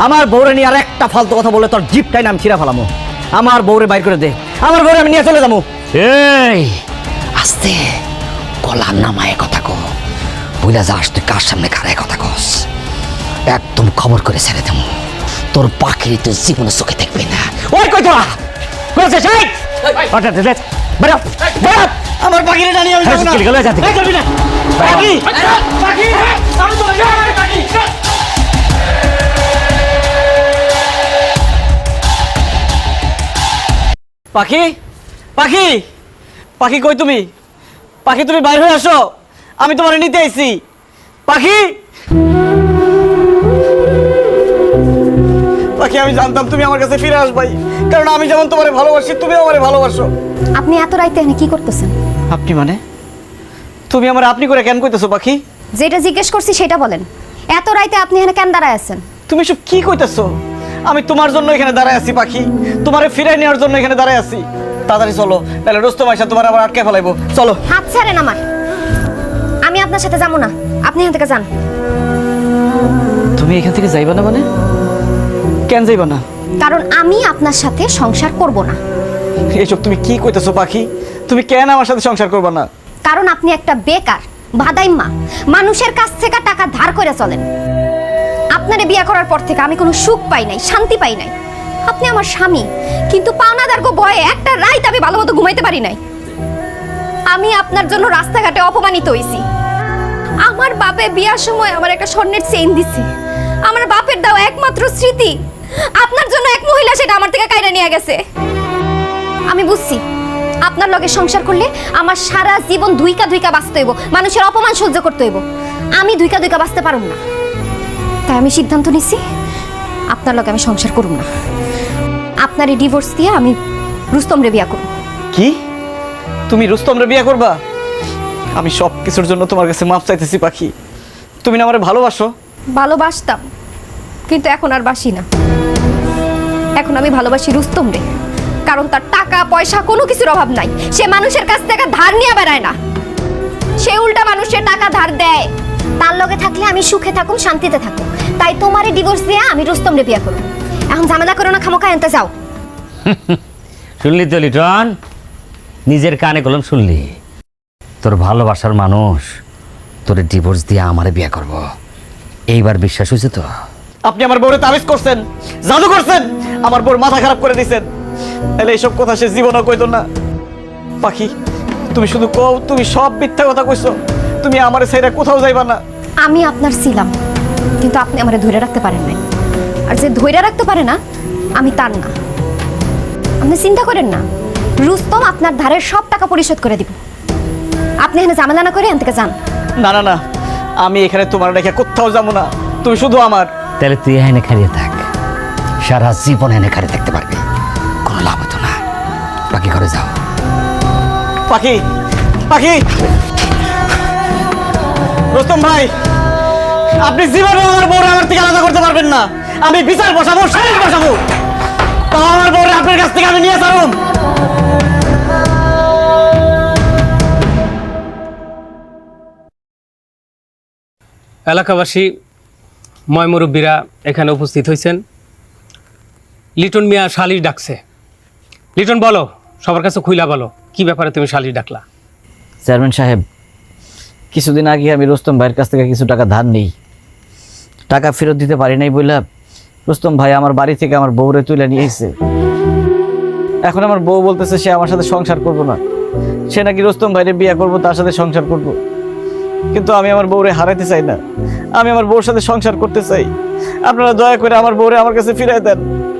আমার বউরে নিয়ে আর একটা ফালতু কথা বলে তোর জিপটাই নাম ছিঁড়া ফেলামো। আমার বউরে বাইর করে দে, আমার বউরে আমি নিয়ে চলে যাবো। এই আস্তে গলা নামায় কথা কো, বুঝলা যাস তুই কার সামনে খারায় কথা কস। একদম খবর করে ছেড়ে দেবো, তোর পাখির তো জীবনে চোখে দেখবে না। ওই কই তোরা কইছে সেই ওটা দে বেরো বেরো। আমার পাখিরে টানি আমি যাবো না। চলে গেল যাতে চলবি না পাখি, পাখি আমি চলে যাবো পাখি। পাখি, পাখি, পাখি কই তুমি? পাখি তুমি বাইরে হয়ে আসো, আমি তোমার নিতে আইছি। পাখি, পাখি আমি জানতাম তুমি আমার কাছে ফিরে আসবাই, কারণ আমি যেমন তোমারে ভালোবাসি তুমিও আমারে ভালোবাসো। আপনি এত রাইতে এখানে কি করতেছেন? আপনি মানে তুমি আমার আপনি করে কেন কইতেছো পাখি? যেটা জিজ্ঞেস করছি সেটা বলেন। এত রাইতে আপনি এখানে কেন দাঁড়ায় আছেন? তুমি সব কি কইতেছো? আমি তোমার জন্য এখানে দাঁড়ায় আছি পাখি, তোমারে ফিরাই নেওয়ার জন্য এখানে দাঁড়ায় আছি। তাড়াতাড়ি চলো, তাহলে রুস্তম আইসা তোমার আবার আটকে ফেলাইবো। চলো। হাত ছাড়েন আমার, আমি আপনার সাথে যাবো না, আপনি এখান থেকে যান। তুমি এখান থেকে যাইবা না মানে? কেন যাইবা না? কারণ আমি আপনার সাথে সংসার করব না। এইসব তুমি কি কইতেছো পাখি? তুমি কেন আমার সাথে সংসার করবা না? কারণ আপনি একটা বেকার ভাদাইম্মা, মানুষের কাছ থেকে টাকা ধার করে চলেন। আপনারে বিয়ে করার পর থেকে আমি কোনো সুখ পাই নাই, শান্তি পাই নাই। আপনি আমার স্বামী, কিন্তু পাওনাদারকে ভয়ে একটা রাত আমি ভালো মতো ঘুমাইতে পারি নাই। আমি আপনার জন্য রাস্তাঘাটে অপমানিত হইছি। আমার বাপে বিয়ার সময় আমার একটা স্বর্ণের চেইন দিছে। আমার বাপের দাও একমাত্র স্মৃতি, আপনার জন্য এক মহিলা সেটা আমার থেকে কাইরা নিয়ে গেছে। আমি বুঝছি আপনার লগে সংসার করলে আমার সারা জীবন ধুইকা ধুইকা বাঁচতে হইব, মানুষের অপমান সহ্য করতে হইব। আমি ধুইকা ধুইকা বাঁচতে পারুম না, তাই আমি সিদ্ধান্ত নিছি আপনার লগে আমি সংসার করুম না। আপনার এই ডিভোর্স দিয়ে আমি রুস্তমরে বিয়া করব। কি? তুমি রুস্তমরে বিয়ে করবা? আমি সব কিছুর জন্য তোমার কাছে মাফ চাইতেছি পাখি। তুমি না আমারে ভালোবাসো? ভালোবাসতাম, কিন্তু এখন আর বাসি না। এখন আমি ভালোবাসি রুস্তমরে, কারণ তার টাকা পয়সা কোনো কিছুর অভাব নাই। সে মানুষের কাছ থেকে ধার নিয়ে বেড়ায় না, সে উল্টা মানুষের টাকা ধার দেয়। তার লগে থাকলে আমি সুখে থাকুম, শান্তিতে থাকুম। তাই তোমারে ডিভোর্স দিয়ে আমি রুস্তমরে বিয়া করব। এখন ঝামেলা করো না, খামোখা এনতে যাও। শুনলি তো লিটন, নিজের কানে কলম শুনলি। তোর ভালোবাসার মানুষ তোরে ডিভোর্স দিয়ে আমারে বিয়ে করব, এইবার বিশ্বাস হয়েছে তো? আপনি আমার বউরে তাবিজ করছেন, জাদু করছেন, আমার বউর মাথা খারাপ করে দিয়েছেন। তাহলে এইসব কথা সে জীবনও কইতো না। পাখি তুমি শুধু কও, তুমি সব মিথ্যা কথা কইছো। তুমি আমারে ছেড়ে কোথাও যাইবা না। আমি আপনার ছিলাম, কিন্তু আপনি আমারে ধরে রাখতে পারেন নাই। আর যে ধরে রাখতে পারে না, আমি তার না। আপনি চিন্তা করেন না, রুস্তম আপনার ধারের সব টাকা পরিশোধ করে দিব। আপনি এখানে ঝামেলা না করে এখান থেকে যান। না না না, আমি এখানে তোমার রেখে কোথাও যাবো না। তুমি শুধু আমার। তাহলে তুই এনে খারিয়ে থাক, সারা জীবন এনে খারিয়ে থাকতে পারবি, কোনো লাভ হতো না। বাকি ঘরে যাও। পাখি পাখি, রোস্তম ভাই, আপনি জীবনে আমার বউরে আমার থেকে আলাদা করতে পারবেন না। আমি বিচার বসাবো, সালিশ বসাবো, তাও আমার বউরে আপনার কাছ থেকে আমি নিয়ে ছাড়ুন। এলাকাবাসী, ময়মুরব্বীরা এখানে উপস্থিত হয়েছেন। লিটন মিয়া শালিশ ডাকছে। লিটন, বলো, সবার কাছে খুইলা বলো, কি ব্যাপারে তুমি শালিশ ডাকলা? চেয়ারম্যান সাহেব, কিছুদিন আগে আমি রোস্তম ভাইয়ের কাছ থেকে কিছু টাকা ধার নেই, টাকা ফেরত দিতে পারি নাই বললাম রোস্তম ভাই আমার বাড়ি থেকে আমার বউরে তুলে নিয়ে এসেছে। এখন আমার বউ বলতেছে সে আমার সাথে সংসার করবো না, সে নাকি রোস্তম ভাইরে বিয়ে করবো, তার সাথে সংসার করব। কিন্তু আমি আমার বউরে হারাইতে চাই না, আমি আমার বউর সাথে সংসার করতে চাই। আপনারা দয়া করে আমার বউরে আমার কাছে ফিরাই দেন।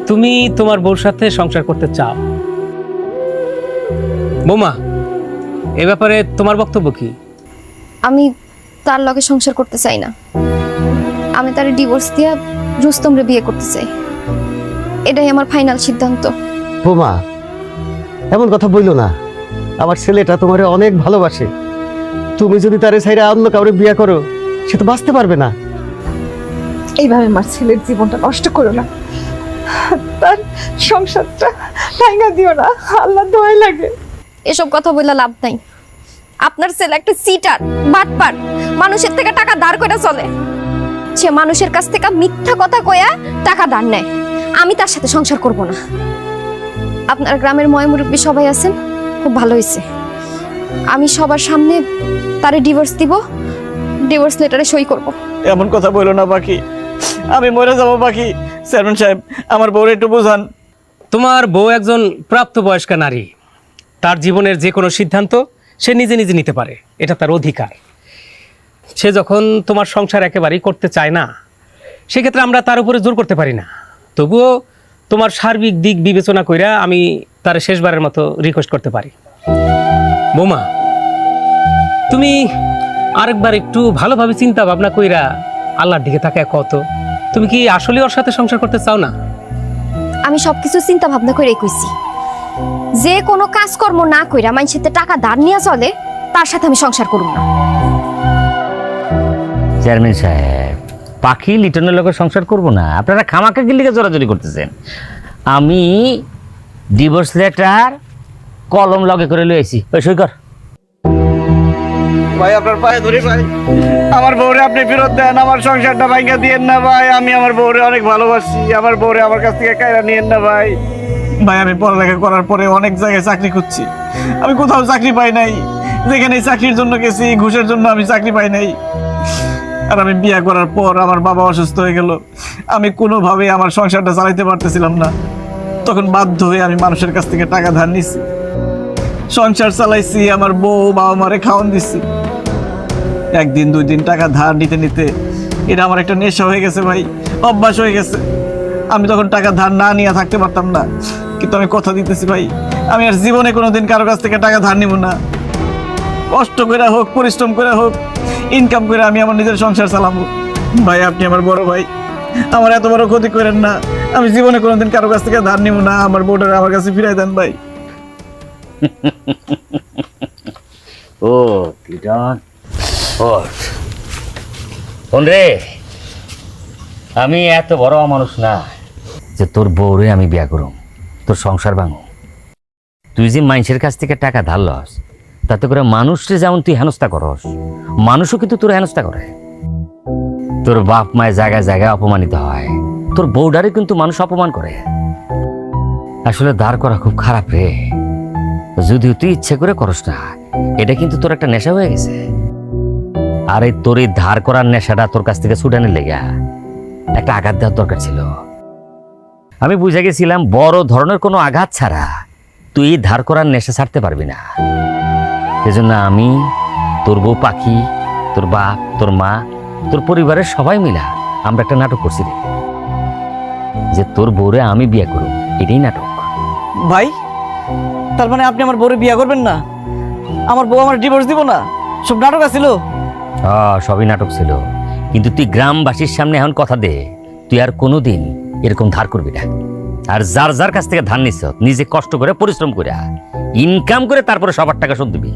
তুমি তোমার বউর সাথে সংসার করতে চাও? বৌমা, এ ব্যাপারে তোমার বক্তব্য কি? আমি তার লগে সংসার করতে চাই না। আমি তার ডিভোর্স দিয়া রুস্তমরে বিয়ে করতে চাই। এটাই আমার ফাইনাল সিদ্ধান্ত। বোমা, এমন কথা বইলো না। আমার ছেলেটা তোমারে অনেক ভালোবাসে। তুমি যদি তারে ছাইরা অন্য কাউরে বিয়ে করো, সে তো বাঁচতে পারবে না। এইভাবে আমার ছেলের জীবনটা নষ্ট করো না, তার সংসারটা ভাঙা দিও না, আল্লাহ দোয়াই লাগে। এসব কথা বললে লাভ নাই। আপনার ছেলে একটা সিটার, বাটপার, মানুষের থেকে টাকা ধার কইরা চলে। সে মানুষের কাছ থেকে মিথ্যা কথা কইয়া টাকা ধার নেয়। আমি তার সাথে সংসার করব না। আপনার গ্রামের ময়মুরব্বী সবাই আছেন, খুব ভালো হয়েছে। আমি সবার সামনে তারে ডিভোর্স দিব, ডিভোর্স লেটারে সই করব। এমন কথা বললো না পাখি, আমি মরে যাবো পাখি। চেয়ারম্যান সাহেব, আমার বউরে একটু বুঝান। তোমার বউ একজন প্রাপ্তবয়স্কা নারী। তার জীবনের যে কোনো সিদ্ধান্ত সে নিজে নিজে নিতে পারে, এটা তার অধিকার। সে যখন তোমার সংসার একেবারেই করতে চায় না, সেক্ষেত্রে আমরা তার উপরে জোর করতে পারি না। তবুও তোমার সার্বিক দিক বিবেচনা কইরা আমি তার শেষবারের মতো রিকোয়েস্ট করতে পারি। বৌমা, তুমি আরেকবার একটু ভালোভাবে চিন্তা ভাবনা কইরা আল্লাহর দিকে তাকায় কত, তুমি কি আসলে ওর সাথে সংসার করতে চাও না? আমি সবকিছু চিন্তা ভাবনা করেই কইছি, যে কোনো কাজকর্ম না কইরা মানুষের থেকে টাকা ধার নিয়ে চলে, তার সাথে আমি সংসার করব না। চেয়ারম্যান সাহেব, পাখি লিটনের লোকের সংসার করব না, আপনারা খামাকা গিল্লিকে জোরাজোরি করতেছেন। আমি ডিভোর্স লেটার কলম লগে করে লই আইছি, ওই সই কর। ভাই আপনার পায়ে ধরি ভাই, আমার বউরে আপনি ফেরত দেন, আমার সংসারটা ভাঙা দিয়েন না ভাই। আমি আমার বউরে অনেক ভালোবাসি, আমার বউরে আমার কাছ থেকে কাইরা নিয়েন না ভাই। ভাই, আমি পড়ালেখা করার পরে অনেক জায়গায় চাকরি করছি, আমি কোথাও চাকরি পাই নাই। যেখানে চাকরির জন্য গেছি, ঘুষের জন্য আমি চাকরি পাই নাই। আর আমি বিয়ে করার পর আমার বাবা অসুস্থ হয়ে গেল, আমি কোনোভাবে আমার সংসারটা চালাইতে পারতেছিলাম না। তখন বাধ্য হয়ে আমি মানুষের কাছ থেকে টাকা ধার নিছি, সংসার চালাইছি, আমার বউ বাবা মারে খাওয়ান দিছি। একদিন দুই দিন টাকা ধার নিতে নিতে এটা আমার একটা নেশা হয়ে গেছে ভাই, অভ্যাস হয়ে গেছে। আমি তখন টাকা ধার না নিয়ে থাকতে পারতাম না, কিন্তু আমি কথা দিতেছি ভাই, আমি আর জীবনে কোনোদিন কারো কাছ থেকে টাকা ধার নিব না। কষ্ট করে হোক, পরিশ্রম করে হোক, ইনকাম করে আমি আমার নিজের সংসার চালাবো। ভাই, আপনি আমার বড় ভাই, আমার এত বড় ক্ষতি করেন না। আমি জীবনে কোনোদিন কারো কাছ থেকে ধার নিব না, আমার বউটারে আমার কাছে ফিরাই দেন ভাই। ও লিটন, ও কোন রে? আমি এত বড় মানুষ না যে তোর বউরে আমি বিয়া করুম, তোর সংসার ভাঙো। তুই যে মানুষের কাছ থেকে টাকা ধার লস, তাতে করে মানুষকে যেমন তুই হেনস্থা করস, মানুষও কিন্তু তোর হেনস্থা করে। তোর বাপ মায়ের জায়গায় জায়গায় অপমানিত হয়, তোর বউডারে কিন্তু মানুষ অপমান করে। আসলে দাঁড় করা খুব খারাপ রে, যদিও তুই ইচ্ছে করে করস না, এটা কিন্তু তোর একটা নেশা হয়ে গেছে। আর এই তোর এই ধার করার নেশাটা তোর কাছ থেকে ছুটানোর লেগা একটা আঘাত দেওয়ার দরকার ছিল। আমি বুঝে গেছিলাম বড় ধরনের কোনো আঘাত ছাড়া তুই এই ধার করার নেশা ছাড়তে পারবি না। সেজন্য আমি, তোর বউ পাখি, তোর বাপ, তোর মা, তোর পরিবারের সবাই মিলা আমরা একটা নাটক করছি রে, যে তোর বউরে আমি বিয়ে করব। এটাই নাটক। ভাই, তার মানে আপনি আমার বউরে বিয়ে করবেন না? আমার বউ আমার ডিভোর্স দিব না? সব নাটক আছিল? সবই নাটক ছিল, কিন্তু তুই গ্রামবাসীর সামনে এখন কথা দে, তুই আর কোনোদিন এরকম ধার করবি না। আর যার যার কাছ থেকে ধার নিছ, নিজে কষ্ট করে পরিশ্রম করে ইনকাম করে তারপরে সবার টাকা শোধ দিবি।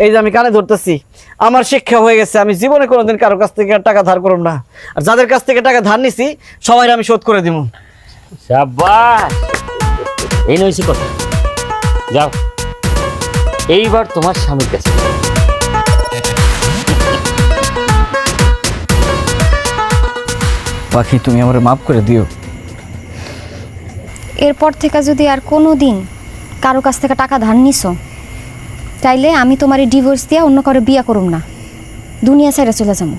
এই যে আমি কানে ধরতেছি, আমার শিক্ষা হয়ে গেছে, আমি জীবনে কোনোদিন কারো কাছ থেকে টাকা ধার করব না। আর যাদের কাছ থেকে টাকা ধার নিছি সবাই আমি শোধ করে দিব। শাবাশ, এই নইছে কথা। যাও, এইবার তোমার স্বামীর কাছে যাও। পাখি, তুমি আমার মাফ করে দিও। এরপর থেকে যদি আর কোনো দিন কারো কাছ থেকে টাকা ধার নিছো, তাইলে আমি তোমার ডিভোর্স দিয়ে অন্য কারো বিয়া করুম না, দুনিয়া ছেড়ে চলে যাবো।